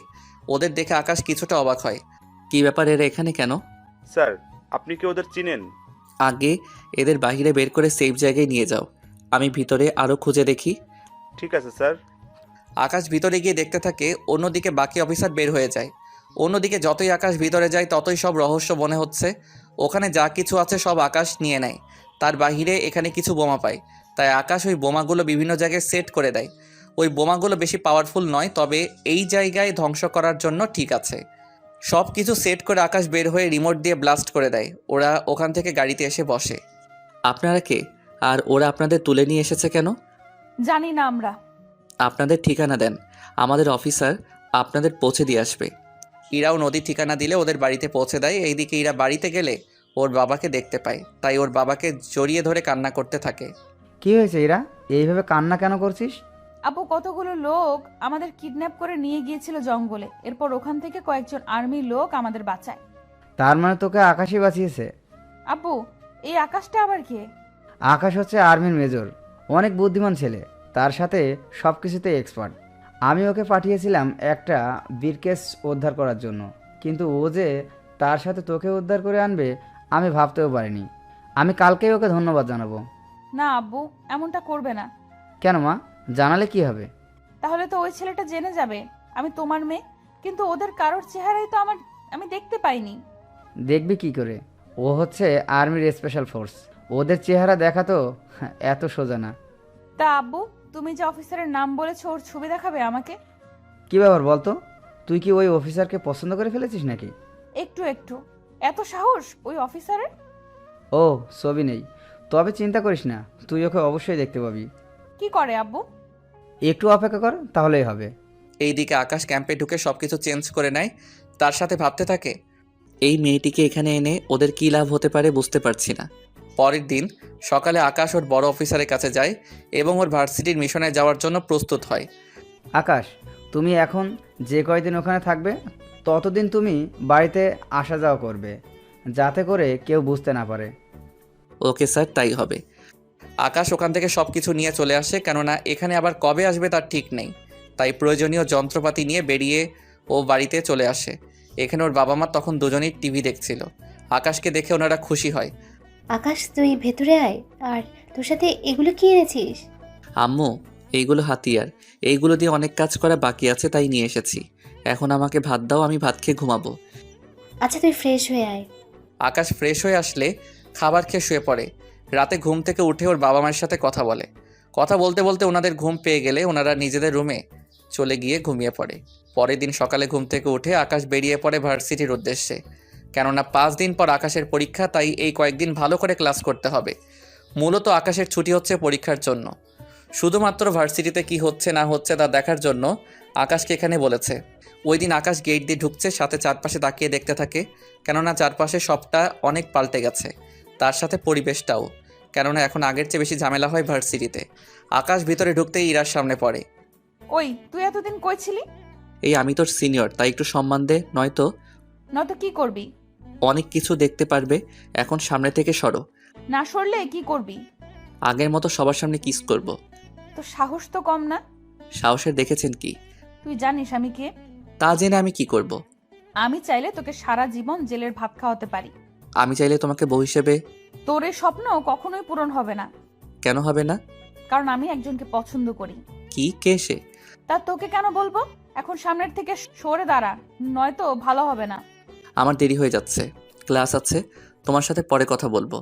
S4: ওদের দেখে আকাশ কিছুটা অবাক হয়। কী ব্যাপার, এরা এখানে কেন?
S7: স্যার, আপনি কি ওদের চিনেন?
S4: আগে এদের বাইরে বের করে সেফ জায়গায় নিয়ে যাও, আমি ভিতরে আরও খুঁজে দেখি।
S7: ঠিক আছে স্যার।
S4: আকাশ ভিতরে গিয়ে দেখতে থাকে, অন্যদিকে বাকি অফিসার বের হয়ে যায়। অন্যদিকে যতই আকাশ ভিতরে যায় ততই সব রহস্য মনে হচ্ছে। ওখানে যা কিছু আছে সব আকাশ নিয়ে নেয়, তার বাহিরে এখানে কিছু বোমা পায়, তাই আকাশ ওই বোমাগুলো বিভিন্ন জায়গায় সেট করে দেয়। ওই বোমাগুলো বেশি পাওয়ারফুল নয়, তবে এই জায়গায় ধ্বংস করার জন্য ঠিক আছে। সব কিছু সেট করে আকাশ বের হয়ে রিমোট দিয়ে ব্লাস্ট করে দেয়। ওরা ওখান থেকে গাড়িতে এসে বসে। আপনারা কে? আর ওরা আপনাদের তুলে নিয়ে এসেছে কেন?
S1: জানি না আমরা।
S4: আপনাদের ঠিকানা দেন, আমাদের অফিসার আপনাদের পৌঁছে দিয়ে আসবে। ইরাও নদীর ঠিকানা দিলে ওদের বাড়িতে পৌঁছে দেয়। এইদিকে ইরা বাড়িতে গেলে ওর বাবাকে দেখতে পায়, তাই ওর বাবাকে জড়িয়ে ধরে কান্না করতে থাকে।
S6: কি হয়েছে এরা? এইভাবে কান্না কেন করছিস?
S1: আপু, কতগুলো লোক আমাদের কিডন্যাপ করে নিয়ে গিয়েছিল জঙ্গলে, এরপর ওখান থেকে কয়েকজন আর্মি লোক আমাদের বাঁচায়।
S6: তার মানে তোকে আকাশই বাঁচিয়েছে?
S1: আপু, এই আকাশটা আবার কে?
S6: আকাশ হচ্ছে আর্মির মেজর, অনেক বুদ্ধিমান ছেলে, তার সাথে সব কিছুতে এক্সপার্ট। আমি ওকে পাঠিয়েছিলাম একটা ব্রিফকেস উদ্ধার করার জন্য, কিন্তু ও যে তার সাথে তোকে উদ্ধার করে আনবে আমি ভাবতেও পারিনি। আমি কালকেই ওকে ধন্যবাদ জানাবো।
S1: না আব্বু, এমনটা করবে না।
S6: কেন মা? জানালে কি হবে?
S1: তাহলে তো ওই ছেলেটা জেনে যাবে আমি তোমার মেয়ে, কিন্তু ওদের কারোর চেহারাই তো আমি দেখতে পাইনি।
S6: দেখবি কি করে? ও হচ্ছে আর্মির স্পেশাল ফোর্স, ওদের চেহারা দেখা তো এত সোজা না।
S1: তা আব্বু, তুমি যে অফিসারের নাম বলেছো ওর ছবি দেখাবে আমাকে?
S6: কি ব্যাপার বলতো? তুই কি ওই অফিসারকে পছন্দ করে ফেলেছিস নাকি?
S1: একটু একটু। এত সাহস ওই অফিসারের?
S6: ও, ছবি নেই, তবে চিন্তা করিস না, তুই ওকে অবশ্যই দেখতে পাবি।
S1: কি করে আব্বু?
S6: একটু অপেক্ষা কর, তাহলেই হবে।
S4: এইদিকে আকাশ ক্যাম্পে ঢুকে সব কিছু চেঞ্জ করে নেয়। তার সাথে ভাবতে থাকে, এই মেয়েটিকে এখানে এনে ওদের কী লাভ হতে পারে বুঝতে পারছি না। পরের দিন সকালে আকাশ ওর বড় অফিসারের কাছে যায় এবং ওর ভার্সিটির মিশনে যাওয়ার জন্য প্রস্তুত হয়।
S6: আকাশ, তুমি এখন যে কয়দিন ওখানে থাকবে ততদিন তুমি বাড়িতে আসা যাওয়া করবে, যাতে করে কেউ বুঝতে না পারে।
S4: ওকে স্যার, তাই হবে। আকাশ ওখান থেকে সব কিছু নিয়ে চলে আসে, কেননা এখানে আবার কবে আসবে তার ঠিক নেই। তাই প্রয়োজনীয় যন্ত্রপাতি নিয়ে বেরিয়ে ও বাড়িতে চলে আসে। এখানে ওর বাবা মা তখন দুজনেই টিভি দেখছিল। আকাশকে দেখে ওনারা খুশি হয়।
S8: আকাশ, তুই ভেতরে আয়। আর তোর সাথে এগুলো কি এনেছিস?
S4: আম্মু, এইগুলো হাতিয়ার, এইগুলো দিয়ে অনেক কাজ করা বাকি আছে, তাই নিয়ে এসেছি। এখন আমাকে ভাত দাও, আমি ভাত খেয়ে ঘুমাবো।
S8: আচ্ছা, তুই ফ্রেশ হয়ে আয়।
S4: আকাশ ফ্রেশ হয়ে আসলে খাবার খেয়ে শুয়ে পড়ে। রাতে ঘুম থেকে উঠে ওর বাবা মায়ের সাথে কথা বলে। কথা বলতে বলতে ওনাদের ঘুম পেয়ে গেলে ওনারা নিজেদের রুমে চলে গিয়ে ঘুমিয়ে পড়ে। পরের দিন সকালে ঘুম থেকে উঠে আকাশ বেরিয়ে পড়ে ভার্সিটির উদ্দেশ্যে, কেননা 5 দিন পর আকাশের পরীক্ষা, তাই এই কয়েকদিন ভালো করে ক্লাস করতে হবে। মূলত আকাশের ছুটি হচ্ছে পরীক্ষার জন্য। শুধুমাত্র ভার্সিটিতে কি হচ্ছে না হচ্ছে তা দেখার জন্য আকাশকে এখানে বলেছে। ওই দিন আকাশ গেট দিয়ে ঢুকছে, সাথে চারপাশে তাকিয়ে দেখতে থাকে, কেননা চারপাশে সবটা অনেক পাল্টে গেছে, তার সাথে পরিবেশটাও, কেননা এখন আগের চেয়ে বেশি ঝামেলা হয় ভার্সিটিতে। আকাশ ভিতরে ঢুকতেই ইরার সামনে পড়ে।
S1: ওই, তুই এতদিন কই ছিলি?
S4: এই আমি তোর সিনিয়র, তাই একটু সম্মান দে, নয়তো
S1: নয়তো কি করবি?
S4: অনেক কিছু দেখতে পারবে। এখন সামনে থেকে সরো।
S1: না সরলে কি করবি?
S4: আগের মতো সবার সামনে কিস করব।
S1: তো সাহস তো কম না।
S4: সাহসের দেখেছেন কি?
S1: তুই জানিস আমি কে?
S4: তা জেনে আমি কি করব?
S1: আমি চাইলে তোকে সারা জীবন জেলের ভাত খাওয়াতে পারি।
S4: আমি চাইলে তোমাকে বউ হিসেবে।
S1: তোর এই স্বপ্ন কখনোই পূরণ হবে না।
S4: কেন হবে না?
S1: কারণ আমি একজনকে পছন্দ করি।
S4: কি? কে সে?
S1: তা তোকে কেন বলবো? এখন সামনের থেকে সরে দাঁড়া, নয়তো ভালো হবে না।
S4: আমার দেরি হয়ে যাচ্ছে, ক্লাস আছে, তোমার সাথে পরে কথা বলবো।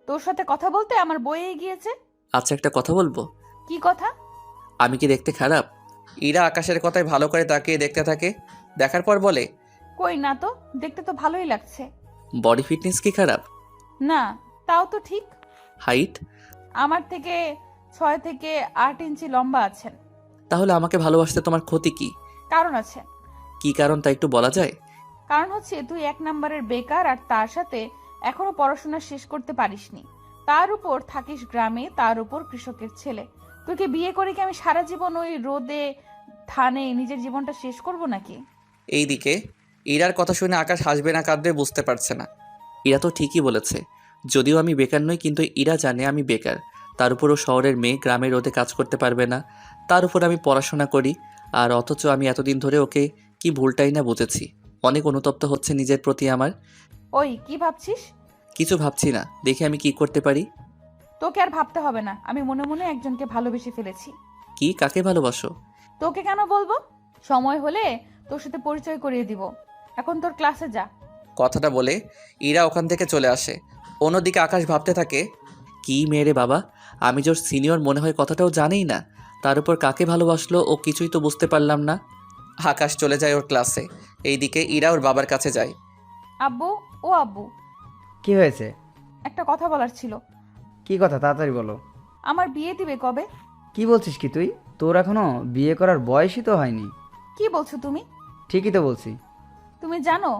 S1: তোর সাথে কথা বলতে আমার বইয়ে গিয়েছে।
S4: আচ্ছা, একটা কথা বলবো।
S1: কি কথা?
S4: আমি কি দেখতে খারাপ? ইরা আকাশের কথায় ভালো করে তাকিয়ে দেখতে থাকে, দেখার পর বলে,
S1: কই না তো, দেখতে তো ভালোই লাগছে।
S4: বডি ফিটনেস কি খারাপ?
S1: না, তাও তো ঠিক।
S4: হাইট?
S1: আমার থেকে 6 থেকে 8 ইঞ্চি লম্বা আছেন।
S4: তাহলে আমাকে ভালোবাসতে তোমার ক্ষতি কি?
S1: কারণ আছে।
S4: কি কারণ তা একটু বলা যায়?
S1: কারণ হচ্ছে তুই 1 নম্বরের বেকার, আর তার সাথে এখনো পড়াশোনা শেষ করতে পারিসনি। তার উপর থাকিস গ্রামে, তার উপর কৃষকের ছেলে। তোকে বিয়ে করে কি আমি সারা জীবন ওই রোদে ধানে নিজের জীবনটা শেষ করব নাকি?
S4: এইদিকে ইরার কথা শুনে আকাশ হাসবে না কাঁদবে বুঝতে পারছে না। ইরা তো ঠিকই বলেছে, যদিও আমি বেকার নই, কিন্তু ইরা জানে আমি বেকার। তার উপরও শহরের মেয়ে গ্রামের রোদে কাজ করতে পারবে না, তার উপর আমি পড়াশোনা করি, আর অথচ আমি এতদিন ধরে ওকে কি ভুলটাই না বুঝেছি। অনেক অনুতপ্ত হচ্ছে নিজের প্রতি আমার।
S1: ওই কি ভাবছিস?
S4: কিছু ভাবছি না, দেখি আমি কি করতে পারি।
S1: তোকে আর ভাবতে হবে না, আমি মনে মনে একজনকে ভালোবেসে ফেলেছি।
S4: কি, কাকে ভালোবাসো?
S1: তোকে কেন বলবো, সময় হলে তোর সাথে পরিচয় করিয়ে দিব। এখন তোর ক্লাসে যা।
S4: কথাটা বলে ইরা ওখান থেকে চলে আসে। অন্যদিকে আকাশ ভাবতে থাকে, কি মেয়ে রে বাবা, আমি যে ওর সিনিয়র মনে হয় কথাটাও জানেই না, তার উপর কাকে ভালোবাসলো ও কিছুই তো বুঝতে পারলাম না। আকাশ চলে যায় ওর ক্লাসে। এইদিকে ইরা ওর বাবার কাছে যায়।
S1: আব্বু, ও আব্বু,
S6: কি হয়েছে?
S1: একটা কথা বলার ছিল।
S6: কি কথা, তাড়াতাড়ি বলো।
S1: আমার বিয়ে দিবে কবে?
S6: কি বলছিস কি তুই? তোর এখনো বিয়ে করার বয়সই তো হয়নি।
S1: কি বলছো তুমি?
S6: ঠিকই তো বলছি।
S1: তুমি জানো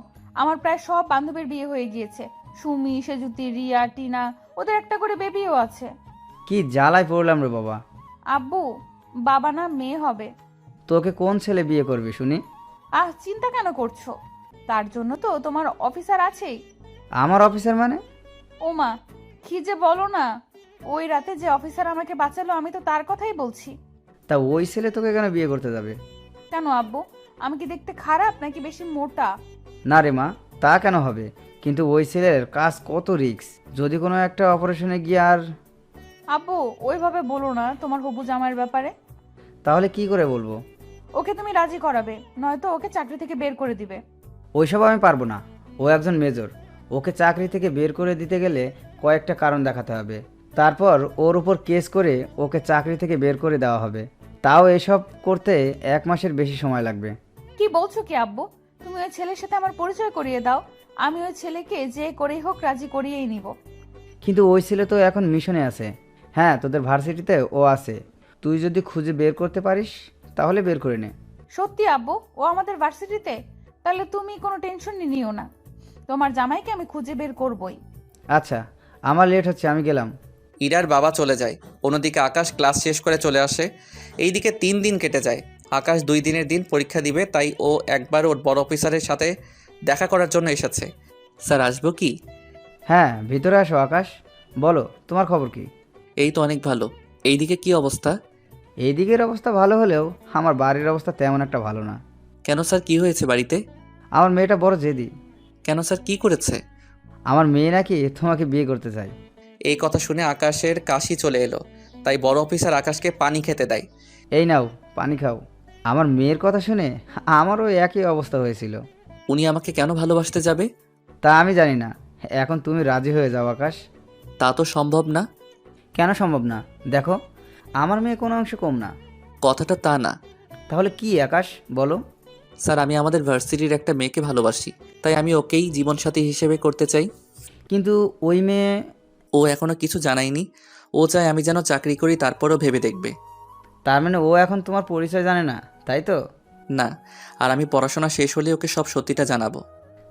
S1: আমার প্রায় সব বান্ধবীর বিয়ে হয়ে গিয়েছে। সুমি, সেজুতি, রিয়া, টিনা, ওদের একটা করে বেবিও আছে।
S6: কি জ্বালায় পড়লাম রে বাবা।
S1: আব্বু, বাবা না মেয়ে হবে।
S6: তোকে কোন ছেলে বিয়ে করবে শুনি?
S1: চিন্তা কেন করছো? তার জন্য তো তোমার অফিসার আছেই।
S6: আমার অফিসার মানে?
S1: ওমা, কি যে বলো না, ওই রাতে যে অফিসার আমাকে বাঁচালো আমি তো তার কথাই বলছি।
S6: তা ওই ছেলে তোকে কেন বিয়ে করতে যাবে?
S1: কেন আব্বু, আমি কি দেখতে খারাপ নাকি বেশি মোটা?
S6: না রে মা, তা কেন হবে? কিন্তু ওই ছেলের কাজ কত রিস্ক, যদি কোনো একটা অপারেশনে গিয়ে আর...
S1: আব্বু, ওইভাবে বলো না তোমার হবু জামাইয়ের ব্যাপারে।
S6: তাহলে কি করে বলবো?
S1: ওকে তুমি রাজি করাবে, নয়তো ওকে চাকরি থেকে বের করে দিবে।
S6: ওইসব আমি পারবো না। ও একজন মেজর, ওকে চাকরি থেকে বের করে দিতে গেলে কয়েকটা কারণ দেখাতে হবে। তারপর ওর উপর কেস করে ওকে চাকরি থেকে বের করে দেওয়া হবে। তাও এসব করতে 1 মাসের বেশি সময় লাগবে।
S1: কি বলছো কি আব্বু? তুমি ওই ছেলের সাথে আমার পরিচয় করিয়ে দাও, আমি ওই ছেলেকে যে করেই হোক রাজি করিয়েই নিব।
S6: কিন্তু ওই ছেলে তো এখন মিশনে আছে। হ্যাঁ, তোদের ভার্সিটিতে ও আছে। তুই যদি খুঁজে বের করতে পারিস তাহলে বের করে নে।
S1: সত্যি আব্বু, ও আমাদের ভার্সিটিতে? তাহলে তুমি কোনো টেনশন নিও না, তোমার জামাইকে আমি খুঁজে বের করবই।
S6: আচ্ছা, আমার লেট হচ্ছে, আমি গেলাম।
S4: ইরার বাবা চলে যায়। অন্যদিকে আকাশ ক্লাস শেষ করে চলে আসে। এইদিকে 3 দিন কেটে যায়। আকাশ 2 দিনের দিন পরীক্ষা দিবে, তাই ও একবার ওর বড় অফিসারের সাথে দেখা করার জন্য এসেছে। স্যার, আসবো কি?
S6: হ্যাঁ, ভিতরে আসো আকাশ। বলো, তোমার খবর কি?
S4: এই তো অনেক ভালো। এইদিকে কি অবস্থা?
S6: এই দিকের অবস্থা ভালো হলেও আমার বাড়ির অবস্থা তেমন একটা ভালো না।
S4: কেন স্যার, কি হয়েছে বাড়িতে?
S6: আমার মেয়েটা বড় জেদি।
S4: কেন স্যার, কি করেছে?
S6: আমার মেয়ে নাকি তোমাকে বিয়ে করতে চায়।
S4: এই কথা শুনে আকাশের কাশি চলে এলো, তাই বড় অফিসার আকাশকে পানি খেতে দেয়।
S6: এই নাও, পানি খাও। আমার মেয়ের কথা শুনে আমারও একই অবস্থা হয়েছিল।
S4: উনি আমাকে কেন ভালোবাসতে যাবে?
S6: তা আমি জানি না। এখন তুমি রাজি হয়ে যাও আকাশ।
S4: তা তো সম্ভব না।
S6: কেন সম্ভব না? দেখো, আমার মেয়ে কোনো অংশ কম না।
S4: কথাটা তা না।
S6: তাহলে কি আকাশ, বলো।
S4: স্যার, আমি আমাদের ভার্সিটির একটা মেয়েকে ভালোবাসি, তাই আমি ওকেই জীবনসাথী হিসেবে করতে চাই।
S6: কিন্তু ওই মেয়ে...
S4: ও এখনো কিছু জানায়নি। ও চায় আমি যেন চাকরি করি, তারপরও ভেবে দেখবে।
S6: তার মানে ও এখন তোমার পরিচয় জানে না, তাই তো?
S4: না, আর আমি পড়াশোনা শেষ হলে ওকে সব সত্যিটা জানাবো।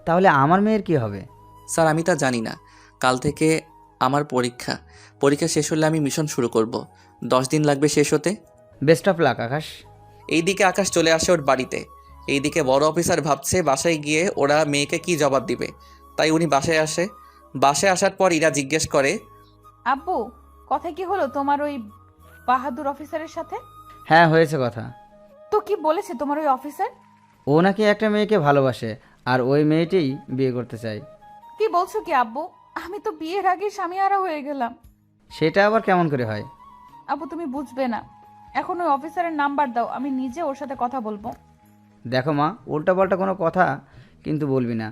S6: তাহলে আমার মেয়ের কি হবে?
S4: স্যার, আমি তা জানি না। কাল থেকে আমার পরীক্ষা শেষ হলে আমি মিশন শুরু করব। 10 দিন লাগবে শেষ হতে।
S6: বেস্ট অফ লাক আকাশ।
S4: এইদিকে আকাশ চলে আসে ওর বাড়িতে। এইদিকে বড় অফিসার ভাবছে বাসায় গিয়ে ওরা মেয়েকে কি জবাব দিবে, তাই উনি বাসায় আসে। বাসায় আসার পর ইরা জিজ্ঞেস করে,
S1: আব্বু, কথা কি হলো তোমার ওই বাহাদুর অফিসারের সাথে?
S6: হ্যাঁ, হয়েছে কথা।
S1: তো কি বলেছে তোমার ওই অফিসার?
S6: ও নাকি একটা মেয়েকে ভালোবাসে আর ওই মেয়েটিই বিয়ে করতে চায়।
S1: কি বলছো কি আব্বু? আমি তো বিয়ের আগে স্বামীহারা হয়ে গেলাম।
S6: সেটা আবার কেমন করে হয়?
S1: আব্বু, তুমি বুঝবে না। এখন ওই অফিসারের নাম্বার দাও, আমি নিজে ওর সাথে কথা বলবো।
S6: দেখো মা, উল্টাপাল্টা কোনো কথা কিন্তু বলবি না।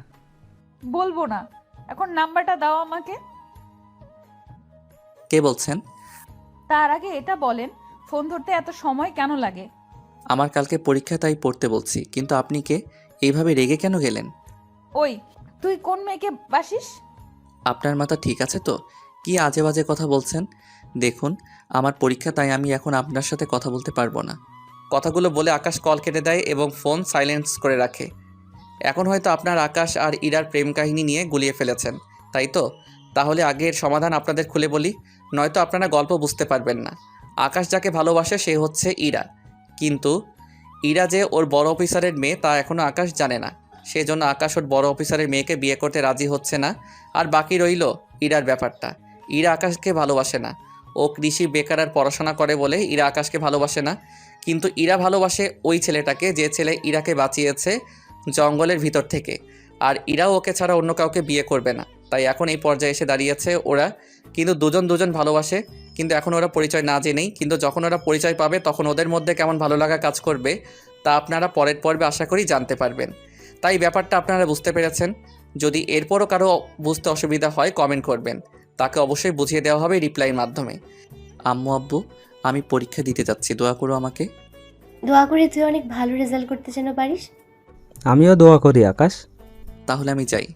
S1: বলবো না, এখন নাম্বারটা দাও আমাকে।
S4: কে বলছেন?
S1: তার আগে এটা বলেন, ফোন ধরতে এত সময় কেন লাগে?
S4: আমার কালকে পরীক্ষা, তাই পড়তে বলছি। কিন্তু আপনি কে? এইভাবে রেগে কেন গেলেন?
S1: ওই, তুই কোন মেয়েকে বাসিস?
S4: আপনার মাথা ঠিক আছে তো? কি আজে বাজে কথা বলছেন? দেখুন, আমার পরীক্ষা, তাই আমি এখন আপনার সাথে কথা বলতে পারবো না। কথাগুলো বলে আকাশ কল কেটে দেয় এবং ফোন সাইলেন্স করে রাখে। এখন হয়তো আপনার আকাশ আর ইরার প্রেম কাহিনী নিয়ে গুলিয়ে ফেলেছেন, তাই তো? তাহলে আগের সমাধান আপনাদের খুলে বলি, নয়তো আপনারা গল্প বুঝতে পারবেন না। আকাশ যাকে ভালোবাসে সে হচ্ছে ইরা, কিন্তু ইরা যে ওর বড় অফিসারের মেয়ে তা এখনও আকাশ জানে না। সেজন্য আকাশ ওর বড় অফিসারের মেয়েকে বিয়ে করতে রাজি হচ্ছে না। আর বাকি রইল ইরার ব্যাপারটা। ইরা আকাশকে ভালোবাসে না। ও কৃষি বেকার আর পড়াশোনা করে বলে ইরা আকাশকে ভালোবাসে না। কিন্তু ইরা ভালোবাসে ওই ছেলেটাকে, যে ছেলে ইরাকে বাঁচিয়েছে জঙ্গলের ভিতর থেকে। আর ইরাও ওকে ছাড়া অন্য কাউকে বিয়ে করবে না। তাই এখন এই পর্যায়ে এসে দাঁড়িয়েছে ওরা। কিন্তু দুজন দুজন ভালোবাসে, কিন্তু এখন ওরা পরিচয় না জেনেই, কিন্তু যখন ওরা পরিচয় পাবে তখন ওদের মধ্যে কেমন ভালো লাগা কাজ করবে তা আপনারা পরের পর্বে আশা করি জানতে পারবেন। তাই ব্যাপারটা আপনারা বুঝতে পেরেছেন। যদি এরপরও কারো বুঝতে অসুবিধা হয় কমেন্ট করবেন, তাকে অবশ্যই বুঝিয়ে দেওয়া হবে রিপ্লাইয়ের মাধ্যমে। আম্মু আব্বু, আমি পরীক্ষা দিতে যাচ্ছি, দোয়া করো আমাকে।
S8: দোয়া করে তুই অনেক ভালো রেজাল্ট করতে যেন পারিস।
S5: আমিও দোয়া করি আকাশ।
S4: তাহলে আমি যাই।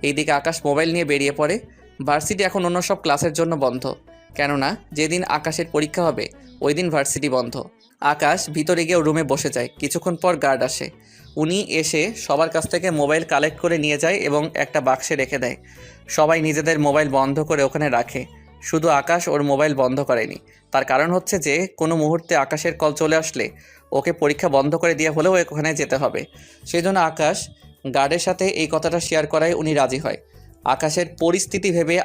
S4: এইদিকে আকাশ মোবাইল নিয়ে বেরিয়ে পড়ে। ভার্সিটি এখন অন্য সব ক্লাসের জন্য বন্ধ, কেননা যেদিন আকাশের পরীক্ষা হবে ওই দিন ভার্সিটি বন্ধ। আকাশ ভিতরে গিয়ে রুমে বসে যায়। কিছুক্ষণ পর গার্ড আসে। উনি এসে সবার কাছ থেকে মোবাইল কালেক্ট করে নিয়ে যায় এবং একটা বাক্সে রেখে দেয়। সবাই নিজেদের মোবাইল বন্ধ করে ওখানে রাখে, শুধু আকাশ ওর মোবাইল বন্ধ করেনি। তার কারণ হচ্ছে যে কোনো মুহূর্তে আকাশের কল চলে আসলে ওকে পরীক্ষা বন্ধ করে দিয়ে হলেও ওখানে যেতে হবে। সেই জন্য আকাশ গার্ডের সাথে এই কথাটা শেয়ার করায় উনি রাজি হয়। আকাশের পরিস্থিতি ভেবে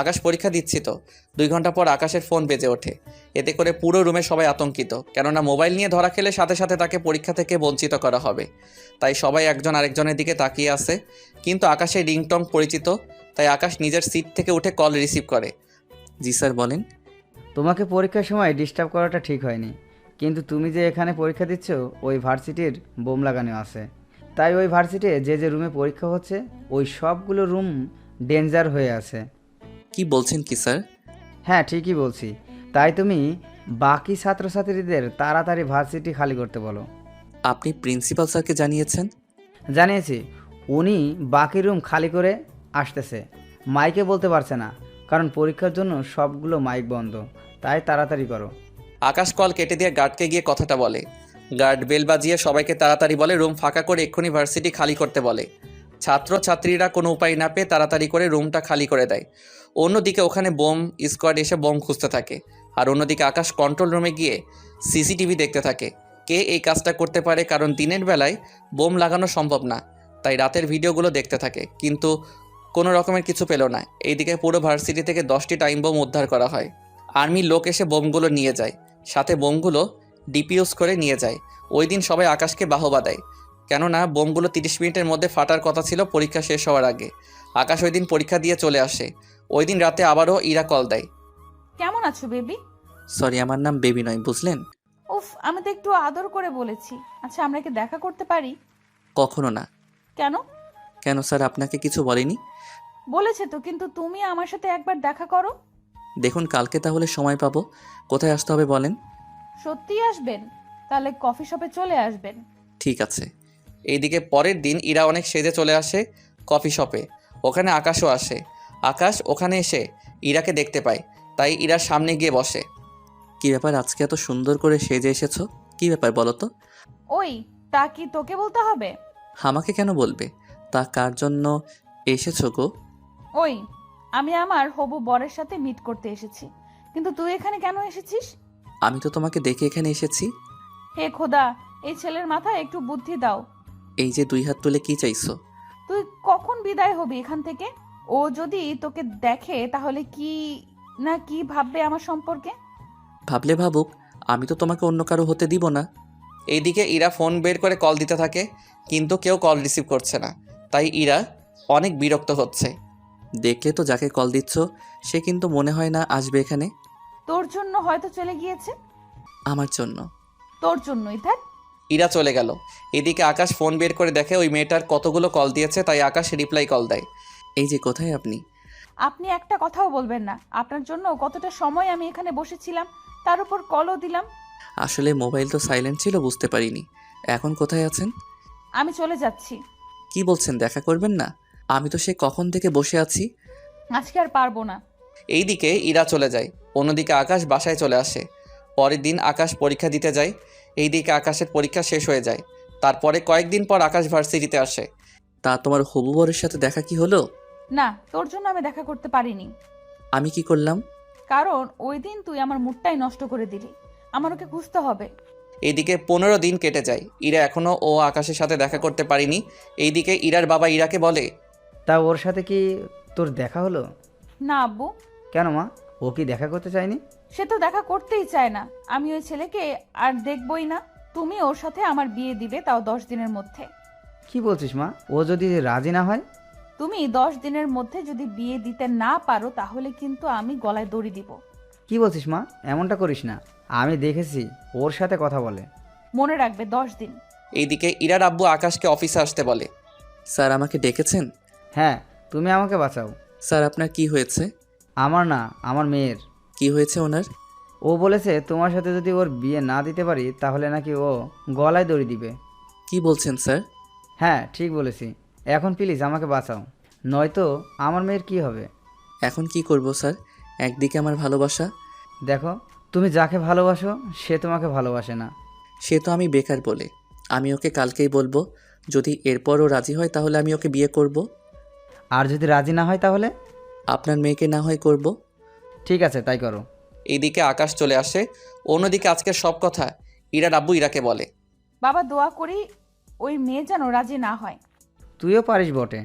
S4: আকাশ পরীক্ষা দিচ্ছি তো 2 ঘন্টা পর আকাশের ফোন বেজে ওঠে। এতে করে পুরো রুমে সবাই আতঙ্কিত, কেননা মোবাইল নিয়ে ধরা খেলে সাথে সাথে তাকে পরীক্ষা থেকে বঞ্চিত করা হবে। তাই সবাই একজন আরেকজনের দিকে তাকিয়ে আছে। কিন্তু আকাশের রিংটং পরিচিত, তাই আকাশ নিজের সিট থেকে উঠে কল রিসিভ করে। জি স্যার, বলেন।
S6: তোমাকে পরীক্ষার সময় ডিস্টার্ব করাটা ঠিক হয়নি, কিন্তু তুমি যে এখানে পরীক্ষা দিচ্ছ ওই ভার্সিটির বোম লাগানো আছে, তাই ওই ভার্সিটিতে যে যে রুমে পরীক্ষা হচ্ছে ওই সবগুলো রুম ডেঞ্জার হয়ে আছে।
S4: কি বলছেন কি স্যার?
S6: হ্যাঁ, ঠিকই বলছি। তাই তুমি বাকি ছাত্রছাত্রীদের তাড়াতাড়ি ভার্সিটি খালি করতে বলো।
S4: আপনি প্রিন্সিপাল স্যারকে জানিয়েছেন?
S6: জানিয়েছি, উনি বাকি রুম খালি করে আসতেছে। মাইকে বলতে পারছে না, কারণ পরীক্ষার জন্য সবগুলো মাইক বন্ধ, তাই তাড়াতাড়ি করো।
S4: আকাশ কল কেটে দিয়ে গার্ডকে গিয়ে কথাটা বলে। গার্ড বেল বাজিয়ে সবাইকে তাড়াতাড়ি বলে রুম ফাঁকা করে এক্ষুনি ভার্সিটি খালি করতে বলে। ছাত্রছাত্রীরা কোনো উপায় না পেয়ে তাড়াতাড়ি করে রুমটা খালি করে দেয়। অন্যদিকে ওখানে বোম স্কোয়াড এসে বোম খুঁজতে থাকে, আর অন্যদিকে আকাশ কন্ট্রোল রুমে গিয়ে সিসিটিভি দেখতে থাকে কে এই কাজটা করতে পারে, কারণ দিনের বেলায় বোম লাগানো সম্ভব না। তাই রাতের ভিডিওগুলো দেখতে থাকে, কিন্তু কোনো রকমের কিছু পেল না। এইদিকে পুরো ভার্সিটি থেকে 10টি টাইম বোম উদ্ধার করা হয়। আর্মির লোক এসে বোমগুলো নিয়ে যায়, সাথে বোমগুলো ডিপিউজ করে নিয়ে যায়। ওই দিন সবাই আকাশকে বাহবা দেয়, কেননা বোমগুলো 30 মিনিটের মধ্যে ফাটার কথা ছিল পরীক্ষা শেষ হওয়ার আগে। আকাশ ওই দিন পরীক্ষা দিয়ে চলে আসে। ওই দিন রাতে আবারও ইরা কল দেয়।
S1: কেমন আছো বেবি?
S4: সরি, আমার নাম বেবি নয়, বুঝলেন?
S1: উফ, আমি তো একটু আদর করে বলেছি। আচ্ছা, আমরা কি দেখা করতে পারি?
S4: কখনো না।
S1: কেন?
S4: কেন স্যার, আপনাকে কিছু বলেনি?
S1: বলেছে তো, কিন্তু তুমি আমার সাথে একবার দেখা করো।
S4: দেখুন, কালকে তাহলে সময় পাবো। কোথায় আসতে হবে বলেন?
S1: সত্যিই আসবেন? তাহলে কফি শপে চলে আসবেন।
S4: ঠিক আছে। এইদিকে পরের দিন ইরা অনেক সেজে চলে আসে কফি শপে। ওখানে আকাশও আসে। আকাশ ওখানে এসে ইরাকে দেখতে পায়, তাই ইরার সামনে গিয়ে বসে। কি ব্যাপার, আজকে এত সুন্দর করে সেজে এসেছো? কি ব্যাপার বলো তো?
S1: ওই, তা কি তোকে বলতে হবে?
S4: আমাকে কেন বলবে? তা কার জন্য এসেছো গো?
S1: ওই, আমি আমার হবু বরের সাথে মিট করতে এসেছি। কিন্তু তুই এখানে কেন এসেছিস?
S4: আমি তো তোমাকে দেখে এখানে এসেছি।
S1: হে খোদা, এই ছেলের মাথায় একটু বুদ্ধি দাও।
S4: এই যে 2 হাত তুলে কি চাইছো?
S1: তুই কখন বিদায় হবি এখান থেকে? ও যদি তোকে দেখে তাহলে কি না কি ভাববে আমার সম্পর্কে?
S4: ভাবলে ভাবুক, আমি তো তোমাকে অন্য কারো হতে দিব না। এইদিকে ইরা ফোন বের করে কল দিতে থাকে, কিন্তু কেউ কল রিসিভ করছে না। তাই ইরা অনেক বিরক্ত হচ্ছে। দেখলে তো যাকে কল দিচ্ছ সে কিন্তু মনে হয় না আসবে এখানে।
S1: তোর জন্য হয়তো চলে গিয়েছে।
S4: আমার জন্য?
S1: তোর জন্যই থাক।
S4: ইরা চলে গেল। এদিকে আকাশ ফোন বের করে দেখে ওই মেয়েটার কতগুলো কল দিয়েছে, তাই আকাশ রিপ্লাই কল দেয়। এই যে, কোথায় আপনি?
S1: আপনি একটা কথাও বলবেন না। আপনার জন্য কতটা সময় আমি এখানে বসেছিলাম, তার উপর কলও দিলাম।
S4: আসলে মোবাইল তো সাইলেন্ট ছিল, বুঝতে পারিনি। এখন কোথায় আছেন?
S1: আমি চলে যাচ্ছি।
S4: কি বলছেন, দেখা করবেন না? আমি তো সে কখন থেকে বসে আছি।
S1: আজকে আর পারবো না।
S4: এইদিকে ইরা চলে যায়। অন্যদিকে আকাশ বাসায় চলে আসে। পরের দিন আকাশ পরীক্ষা দিতে যায়। এইদিকে আকাশের পরীক্ষা শেষ হয়ে যায়। তারপরে কয়েকদিন পর আকাশ ভার্সিটিতে আসে। তা তোমার হবু বরের সাথে দেখা কি হলো?
S1: না, তোর জন্য আমি দেখা করতে পারিনি।
S4: আমি কি করলাম?
S1: কারণ ওই দিন তুই আমার মুডটাই নষ্ট করে দিলি। আমার ওকে খুঁজতে হবে।
S4: এইদিকে 15 দিন কেটে যায়। ইরা এখনও আকাশের সাথে দেখা করতে পারিনি। এইদিকে ইরার বাবা ইরাকে বলে,
S6: তা ওর সাথে কি তোর দেখা হলো?
S1: না আব্বু।
S6: কেন মা, ও কি দেখা করতে চায়নি?
S1: সে তো দেখা করতেই চায় না। আমি ওই ছেলেকে আর দেখবই না। তুমি ওর সাথে আমার বিয়ে দিবে, তাও 10 দিনের মধ্যে।
S6: কি বলছিস মা, ও যদি রাজি না হয়?
S1: তুমি 10 দিনের মধ্যে যদি বিয়ে দিতে না পারো তাহলে কিন্তু আমি গলায় দড়ি দিব।
S6: কি বলছিস মা? এমনটা করিস না। আমি দেখেছি ওর সাথে কথা বলে।
S1: মনে রাখবে 10 দিন।
S9: এইদিকে ইরার আব্বু আকাশকে অফিসে আসতে বলে।
S4: স্যার আমাকে ডেকেছেন?
S6: হ্যাঁ, তুমি আমাকে বাঁচাও।
S4: স্যার আপনার কি হয়েছে?
S6: আমার না, আমার মেয়ের।
S4: কি হয়েছে ওনার?
S6: ও বলেছে তোমার সাথে যদি ওর বিয়ে না দিতে পারি তাহলে নাকি ও গলায় দড়ি দিবে।
S4: কি বলছেন স্যার?
S6: হ্যাঁ, ঠিক বলেছি। এখন প্লিজ আমাকে বাঁচাও, নয়তো আমার মেয়ের কি হবে।
S4: এখন কি করব স্যার? একদিকে আমার ভালোবাসা।
S6: দেখো, তুমি যাকে ভালোবাসো সে তোমাকে ভালোবাসে না।
S4: সে তো আমি বেকার বলে। আমি ওকে কালকেই বলবো। যদি এরপরও রাজি হয় তাহলে আমি ওকে বিয়ে করব।
S6: আর যদি রাজি না হয় তাহলে?
S4: আপনার মেয়েকে না হয় করব।
S6: ঠিক আছে, তাই করো।
S9: এইদিকে আকাশ চলে আসে। অন্যদিকে আজকের সব কথা ইরার আব্বু ইরাকে বলে।
S1: বাবা দোয়া করি ওই মেয়ে যেন রাজি না হয়।
S6: তুইও পারিস বটে।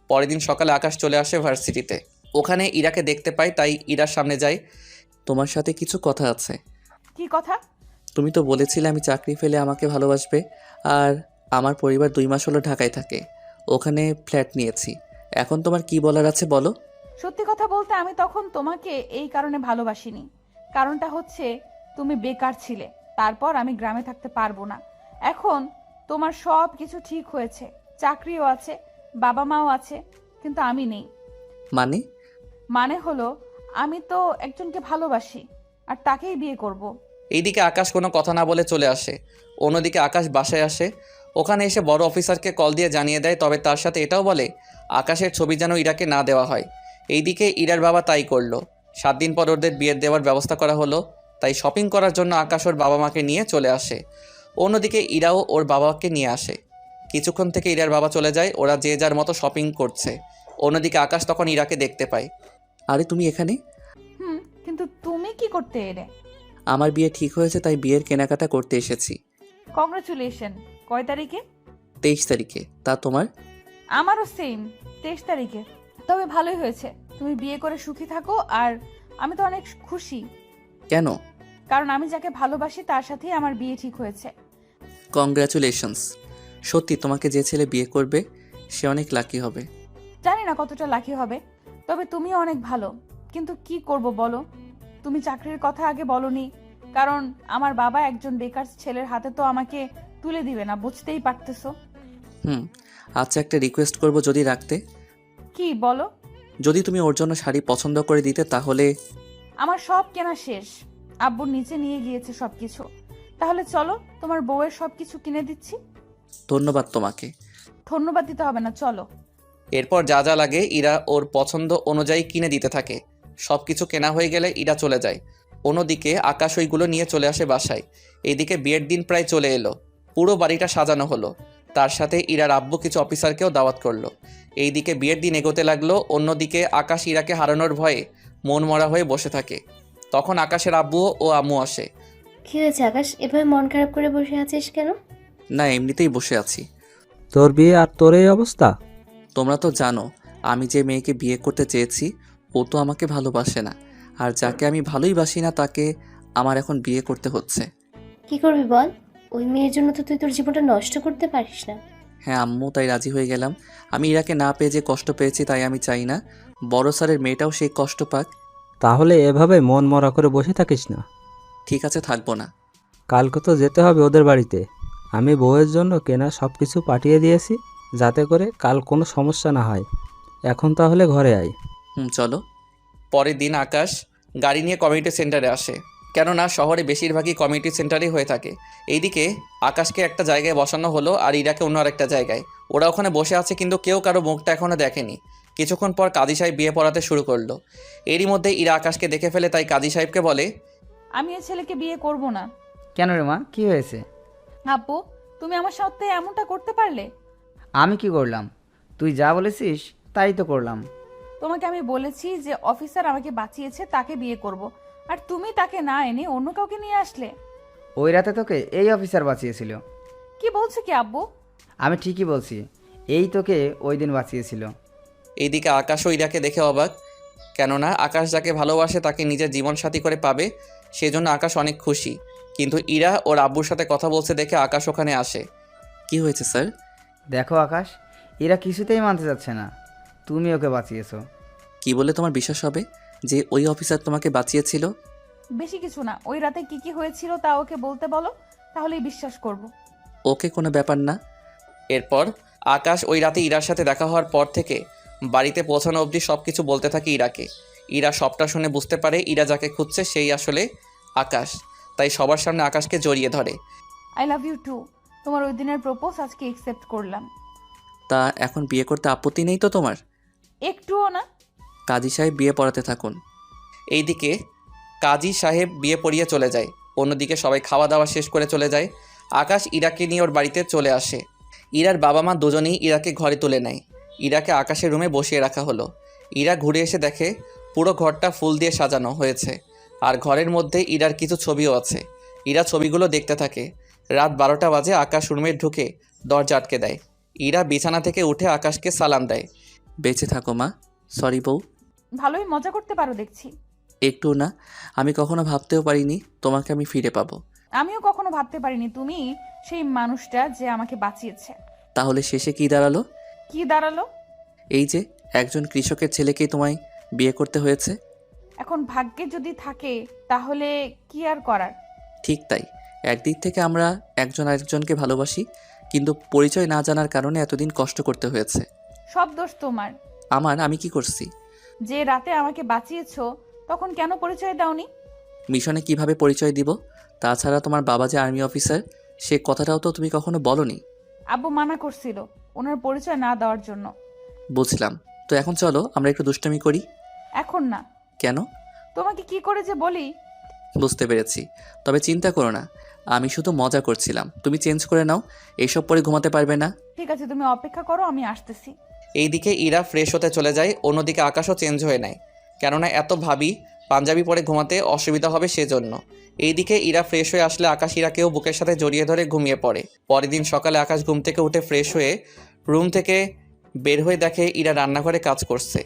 S9: পরের দিন সকালে আকাশ চলে আসে ভার্সিটিতে। ওখানে ইরাকে দেখতে পায়, তাই ইরার সামনে যায়।
S4: তোমার সাথে কিছু কথা আছে।
S1: কি কথা?
S4: তুমি তো বলেছিলে আমি চাকরি ফেলে আমাকে ভালোবাসবে। আর আমার পরিবার 2 মাস হলো ঢাকায় থাকে। ওখানে ফ্ল্যাট নিয়েছি। এখন তোমার কি বলার আছে বলো।
S1: সত্যি কথা বলতে আমি তখন তোমাকে এই কারণে ভালোবাসিনি। কারণটা হচ্ছে তুমি বেকার ছিলে। তারপর আমি গ্রামে থাকতে পারবো না। এখন তোমার সব কিছু ঠিক হয়েছে, চাকরিও আছে, বাবা মাও আছে, কিন্তু আমি নেই।
S4: মানে?
S1: মানে হলো আমি তো একজনকে ভালোবাসি আর তাকেই বিয়ে করব।
S9: এইদিকে আকাশ কোনো কথা না বলে চলে আসে। অন্যদিকে আকাশ বাসায় আসে। ওখানে এসে বড় অফিসারকে কল দিয়ে জানিয়ে দেয়, তবে তার সাথে এটাও বলে আকাশের ছবি যেন ইরাকে না দেওয়া হয়। এইদিকে ইরার বাবা তাই করলো। 7 দিন পর ওদের বিয়ের দেওয়ার ব্যবস্থা করা হলো। তাই শপিং করার জন্য আকাশ ওর বাবা মাকে নিয়ে চলে আসে। অন্যদিকে ইরাও ওর বাবাকে নিয়ে আসে। কিছুক্ষণ থেকে ইরার বাবা চলে যায়। ওরা যে যার মতো শপিং করছে। অন্যদিকে আকাশ তখন ইরাকে দেখতে পায়।
S4: আরে তুমি এখানে?
S1: কিন্তু তুমি কি করতে এলে?
S4: আমার বিয়ে ঠিক হয়েছে তাই বিয়ের কেনাকাটা করতে এসেছি।
S1: কংগ্রাচুলেশন। কয় তারিখে?
S4: 23 তারিখে। তা তোমার?
S1: আমারও সেম, 23 তারিখে। তবে ভালোই হয়েছে, তুমি বিয়ে করে সুখী থাকো। আর আমি তো অনেক খুশি,
S4: কেন?
S1: কারণ আমি যাকে ভালোবাসি তার সাথেই আমার বিয়ে ঠিক হয়েছে।
S4: কংগ্রাচুলেশনস। সত্যি তোমাকে যে ছেলে বিয়ে করবে সে অনেক লাকি হবে।
S1: জানি না কতটা লাকি হবে, তবে তুমিও অনেক ভালো। কিন্তু কি করব বলো, তুমি চাকরির কথা আগে বলনি। কারণ আমার বাবা একজন বেকার ছেলের হাতে তো আমাকে তুলে দিবে না, বুঝতেই পারতেছো।
S4: আচ্ছা, একটা রিকোয়েস্ট করব যদি রাখতে।
S1: কি বলো?
S4: যদি তুমি ওর জন্য শাড়ি পছন্দ করে দিতে তাহলে।
S1: আমার সব কেনা শেষ, আব্বু নিচে নিয়ে গিয়েছে সবকিছু। তাহলে চলো, তোমার বউয়ের সবকিছু কিনে দিচ্ছি।
S4: ধন্যবাদ তোমাকে।
S1: ধন্যবাদ দিতে হবে না, চলো।
S9: এরপর যা যা লাগে ইরা ওর পছন্দ অনুযায়ী কিনে দিতে থাকে। সব কিছু কেনা হয়ে গেলে ইরা চলে যায়। অন্যদিকে আকাশ ওইগুলো নিয়ে চলে আসে বাসায়। এইদিকে বিয়ের দিন প্রায় চলে এলো। পুরো বাড়িটা সাজানো হলো। তার সাথে ইরার আব্বু কিছু অফিসারকেও দাওয়াত করলো। এইদিকে বিয়ের দিন এগোতে লাগলো। অন্যদিকে আকাশ ইরাকে হারানোর ভয়ে মন মরা হয়ে বসে থাকে। তখন আকাশের আব্বু ও আম্মু আসে।
S8: কি হয়েছে আকাশ, এভাবে মন খারাপ করে বসে আছিস কেন?
S4: না, এমনিতেই বসে আছি।
S5: তোর বিয়ে আর তোর এই অবস্থা?
S4: তোমরা তো জানো আমি যে মেয়েকে বিয়ে করতে চেয়েছি ও তো আমাকে ভালোবাসে না। আর যাকে আমি ভালোই বাসি না তাকে আমার এখন বিয়ে করতে হচ্ছে।
S8: কি করবি বল? ওই মেয়ের জন্য তো তুই তোর জীবনটা নষ্ট করতে পারিস না।
S4: হ্যাঁ আম্মু, তাই রাজি হয়ে গেলাম। আমি ইরাকে না পেয়ে যে কষ্ট পেয়েছি তাই আমি চাই না বড় স্যারের মেয়েটাও সেই কষ্ট পাক।
S5: তাহলে এভাবে মন মরা করে বসে থাকিস না।
S4: ঠিক আছে, থাকবো না।
S5: কালকে তো যেতে হবে ওদের বাড়িতে। আমি বউয়ের জন্য কেনা সব কিছু পাঠিয়ে দিয়েছি, যাতে করে কাল কোনো সমস্যা না হয়। এখন তাহলে ঘরে আয়।
S4: চলো।
S9: পরের দিন আকাশ গাড়ি নিয়ে কমিউনিটি সেন্টারে আসে। কেননা শহরে বেশিরভাগই কমিউনিটি সেন্টারেই হয়ে থাকে। এইদিকে আকাশকে একটা জায়গায় বসানো হলো আর ইরাকে অন্য আরেকটা জায়গায়। ওরা ওখানে বসে আছে, কিন্তু কেউ কারো মুখটা এখনও দেখেনি। কিছুক্ষণ পর কাজী সাহেব বিয়ে পড়াতে শুরু করলো। এরই মধ্যে ইরা আকাশকে দেখে ফেলে, তাই কাজী সাহেবকে বলে,
S1: আমি এই ছেলেকে বিয়ে করব না।
S6: কেন রে মা, কি হয়েছে?
S1: আব্বু, তুমি আমার সাথে এমনটা করতে পারলে?
S6: আমি কি করলাম? তুই যা বলেছিস তাই তো করলাম।
S1: তোমাকে আমি বলেছি যে অফিসার আমাকে বাঁচিয়েছে তাকে বিয়ে করব, আর তুমি তাকে না এনে অন্য কাউকে নিয়ে আসলে।
S6: ওই রাতে তোকে এই অফিসার বাঁচিয়েছিল।
S1: কি বলছো কি আব্বু?
S6: আমি ঠিকই বলছি, এই তোকে ওই দিন বাঁচিয়েছিল।
S9: এইদিকে আকাশও ইরাকে দেখে অবাক। কেননা আকাশ যাকে ভালোবাসে তাকে নিজের জীবনসাথী করে পাবে, সেজন্য আকাশ অনেক খুশি। কিন্তু ইরা ওর আব্বুর সাথে কথা বলছে দেখে আকাশ ওখানে আসে।
S4: কি হয়েছে স্যার?
S6: দেখো আকাশ, এরা কিছুতেই মানতে যাচ্ছে না। তুমি ওকে বাঁচিয়েছো।
S4: কি বলে তোমার বিশ্বাস হবে যে ওই অফিসার তোমাকে বাঁচিয়েছিল?
S1: বেশি কিছু না, ওই রাতে কি কি হয়েছিল তা ওকে বলতে বলো, তাহলেই বিশ্বাস করব।
S4: ওকে, কোনো ব্যাপার না।
S9: এরপর আকাশ ওই রাতে ইরার সাথে দেখা হওয়ার পর থেকে বাড়িতে পৌঁছানো অবধি সব কিছু বলতে থাকে ইরাকে। ইরা সবটা শুনে বুঝতে পারে ইরা যাকে খুঁজছে সেই আসলে আকাশ, তাই সবার সামনে আকাশকে জড়িয়ে ধরে।
S1: I love you too. তোমার ওই দিনের প্রপোজ আজকে অ্যাকসেপ্ট করলাম।
S4: তা এখন বিয়ে করতে আপত্তি নেই তো তোমার?
S1: একটুও না।
S4: কাজী সাহেব বিয়ে পড়াতে থাকুন।
S9: এইদিকে কাজী সাহেব বিয়ে পড়িয়ে চলে যায়, অন্যদিকে সবাই খাওয়া দাওয়া শেষ করে চলে যায়। আকাশ ইরাকে নিয়ে ওর বাড়িতে চলে আসে। ইরার বাবা মা দুজনেই ইরাকে ঘরে তুলে নেয়। ইরাকে আকাশের রুমে বসিয়ে রাখা হলো। ইরা ঘুরে এসে দেখে পুরো ঘরটা ফুল দিয়ে সাজানো হয়েছে, আর ঘরের মধ্যে ইরার কিছু ছবিও আছে। ইরা ছবিগুলো দেখতে থাকে। রাত 12টা বাজে আকাশ রুমে ঢুকে দরজা আটকে দেয়। ইরা বিছানা থেকে উঠে আকাশকে সালাম দেয়।
S4: বেঁচে থাকো মা। সরি বউ।
S1: ভালোই মজা করতে পারো দেখছি।
S4: একটু না, আমি কখনো ভাবতেও পারিনি তোমাকে আমি ফিরে পাবো।
S1: আমিও কখনো ভাবতে পারিনি তুমি সেই মানুষটা যে আমাকে বাঁচিয়েছে।
S4: তাহলে শেষে কি দাঁড়ালো?
S1: কি দাঁড়ালো?
S4: এই যে একজন কৃষকের ছেলেকেই তোমায় বিয়ে করতে হয়েছে।
S1: এখন ভাগ্যে যদি থাকে তাহলে কি আর করার।
S4: ঠিক তাই, একদিক থেকে আমরা একজন আরেকজনকে ভালোবাসি, কিন্তু পরিচয় না জানার কারণে এতদিন কষ্ট করতে হয়েছে।
S1: সব দোষ তোমার।
S4: আমি কি করছি?
S1: যে রাতে আমাকে বাঁচিয়েছো তখন কেন পরিচয় দাওনি?
S4: মিশনে কিভাবে পরিচয় দিব? তাছাড়া তোমার বাবা যে আর্মি অফিসার, সে কথাটাও তো তুমি কখনো বলনি।
S1: আব্বু মানা করছিল ওনার পরিচয় না দেওয়ার জন্য।
S4: বুঝলাম। তো এখন চলো আমরা একটু দুষ্টামি করি।
S1: এখন না।
S4: কেন?
S1: তোমাকে কি করে যে বলি।
S4: বুঝতে পেরেছি, তবে চিন্তা করো না, আমি শুধু মজা করছিলাম। তুমি চেঞ্জ করে নাও, এইসব পরে ঘুমাতে পারবে না।
S1: ঠিক আছে, তুমি অপেক্ষা করো, আমি আসতেছি।
S9: এইদিকে ইরা ফ্রেশ হতে চলে যায়, অন্যদিকে আকাশও চেঞ্জ হয়ে নেয়, কেননা এত ভাবি পাঞ্জাবি পরে ঘুমাতে অসুবিধা হবে সেজন্য। এইদিকে ইরা ফ্রেশ হয়ে আসলে আকাশ ইরাকেও বুকের সাথে জড়িয়ে ধরে ঘুমিয়ে পড়ে। পরের দিন সকালে আকাশ ঘুম থেকে উঠে ফ্রেশ হয়ে রুম থেকে বের হয়ে দেখে ইরা রান্নাঘরে কাজ করছে,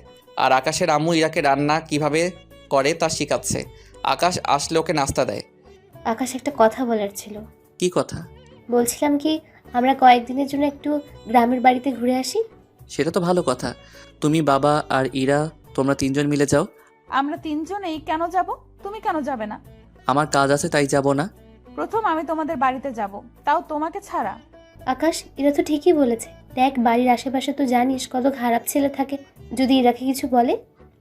S9: আর আকাশের আম্মু ইরাকে রান্না কিভাবে করে তা শেখাচ্ছে। আকাশ আসলে ওকে নাস্তা দেয়।
S8: আকাশ, একটা কথা বলার ছিল।
S4: কি কথা?
S8: বলছিলাম কি, আমরা কয়েকদিনের জন্য একটু গ্রামের বাড়িতে ঘুরে আসি।
S4: সেটা তো ভালো কথা। তুমি, বাবা আর ইরা, তোমরা তিনজন মিলে যাও।
S1: আমরা তিনজনেই কেন যাব? তুমি কেন যাবে না?
S4: আমার কাজ আছে তাই যাব না।
S1: প্রথম আমি তোমাদের বাড়িতে যাব, তাও তোমাকে ছাড়া।
S8: আকাশ, এরা তো ঠিকই বলেছে। দেখ, বাড়ির আশেপাশে তো জানিস কত খারাপ ছেলে থাকে। যদি ইরাকে কিছু বলে?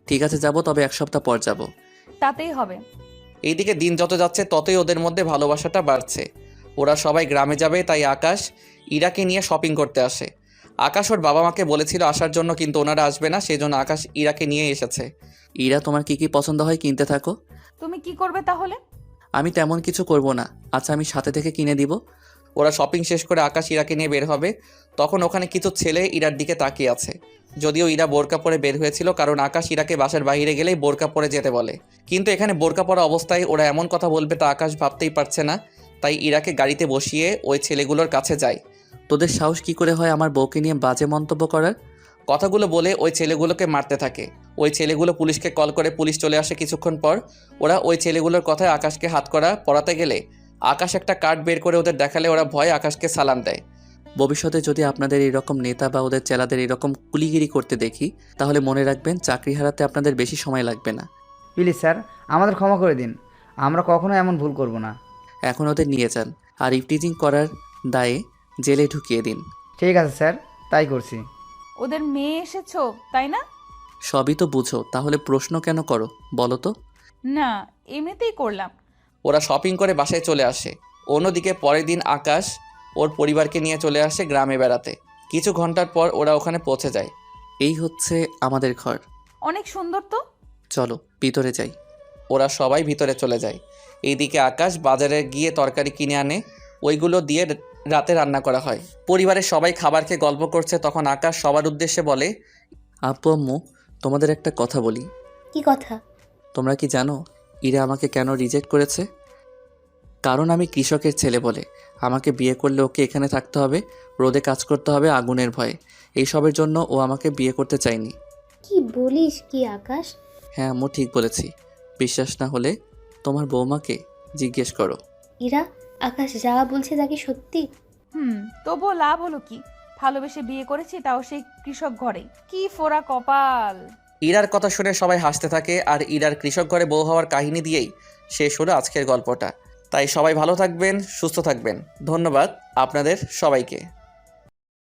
S4: ঠিক আছে যাব, তবে এক সপ্তাহ পর যাব।
S1: তাতেই হবে।
S9: এইদিকে দিন যত যাচ্ছে ততই ওদের মধ্যে ভালোবাসাটা বাড়ছে। ওরা সবাই গ্রামে যাবে, তাই আকাশ ইরাকে নিয়ে শপিং করতে আসে। আকাশ ওর বাবা মাকে বলেছিল আসার জন্য, কিন্তু ওনারা আসবে না, সেই জন্য আকাশ ইরাকে নিয়ে এসেছে।
S4: ইরা, তোমার কি কি পছন্দ হয় কিনতে থাকো।
S1: তুমি কি করবে তাহলে?
S4: আমি তেমন কিছু করব না। আচ্ছা, আমি সাথে থেকে কিনে দিব।
S9: ওরা শপিং শেষ করে আকাশ ইরাকে নিয়ে বের হবে, তখন ওখানে কিছু ছেলে ইরার দিকে তাকিয়ে আছে। যদিও ইরা বোরকা পরে বের হয়েছিল, কারণ আকাশ ইরাকে বাসার বাইরে গেলেই বোরকা পরে যেতে বলে। কিন্তু এখানে বোরকা পরা অবস্থায় ওরা এমন কথা বলবে তা আকাশ ভাবতেই পারছে না, তাই ইরাকে গাড়িতে বসিয়ে ওই ছেলেগুলোর কাছে যায়।
S4: তোদের সাহস কি করে হয় আমার বউকে নিয়ে বাজে মন্তব্য করার?
S9: কথাগুলো বলে ওই ছেলেগুলোকে মারতে থাকে। ওই ছেলেগুলো পুলিশকে কল করে, পুলিশ চলে আসে কিছুক্ষণ পর। ওরা ওই ছেলেগুলোর কথায় আকাশকে হাতকড়া পরাতে গেলে আকাশ একটা কার্ড বের করে ওদের দেখালে ওরা ভয়ে আকাশকে সালাম দেয়।
S4: ভবিষ্যতে যদি আপনাদের এরকম নেতা বা ওদের চেলাদের এরকম কুলিগিরি করতে দেখি, তাহলে মনে রাখবেন চাকরি হারাতে আপনাদের বেশি সময় লাগবে না।
S6: প্লিজ স্যার, আমাদের ক্ষমা করে দিন। আমরা কখনো এমন ভুল করব না।
S4: এখন ওদের নিয়ে যান, আর ইফটিজিং করার দায়ে জেলে ঢুকিয়ে দিন।
S6: ঠিক আছে স্যার, তাই করছি।
S1: ওদের মেয়ে এসেছো তাই না?
S4: সবই তো বুঝো, তাহলে প্রশ্ন কেন করো বলো তো?
S1: না, এমনিতেই করলাম।
S9: ওরা শপিং করে বাসায় চলে আসে। অন্যদিকে পরের দিন আকাশ ওর পরিবারকে নিয়ে চলে আসে গ্রামে বেড়াতে। কিছু ঘন্টার পর ওরা ওখানে পৌঁছে যায়।
S4: এই হচ্ছে আমাদের ঘর।
S1: অনেক সুন্দর তো।
S4: চলো ভিতরে যাই।
S9: ওরা সবাই ভিতরে চলে যায়। এইদিকে আকাশ বাজারে গিয়ে তরকারি কিনে আনে, ওইগুলো দিয়ে রাতে রান্না করা হয়। পরিবারের সবাই খাবার খেয়ে গল্প করছে, তখন আকাশ সবার উদ্দেশ্যে বলে,
S4: আপু আম্মু, তোমাদের একটা কথা বলি।
S8: কি কথা?
S4: তোমরা কি জানো ইরা আমাকে কেন রিজেক্ট করেছে? কারণ আমি কৃষকের ছেলে বলে। আমাকে বিয়ে করলে ওকে এখানে থাকতে হবে, রোদে কাজ করতে হবে আগুনের ভয়ে। এইসবের জন্য ও আমাকে বিয়ে করতে চায়নি।
S8: কি বলিস কি আকাশ?
S4: হ্যাঁ আম্মু, ঠিক বলেছি। বিশ্বাস না হলে তোমার বৌমাকে জিজ্ঞেস করো।
S8: ইরা, আকাশ যা বলছে তা কি সত্যি?
S1: তবুও লাভ হলো কি? ভালোবেসে বিয়ে করেছি, তাও সেই কৃষক ঘরে। কি ফোড়া কপাল।
S9: ইরার কথা শুনে সবাই হাসতে থাকে আর ইরার কৃষক ঘরে বউ হওয়ার কাহিনী দিয়েই শেষ হলো আজকের গল্পটা। তাই সবাই ভালো থাকবেন, সুস্থ থাকবেন। ধন্যবাদ আপনাদের সবাইকে।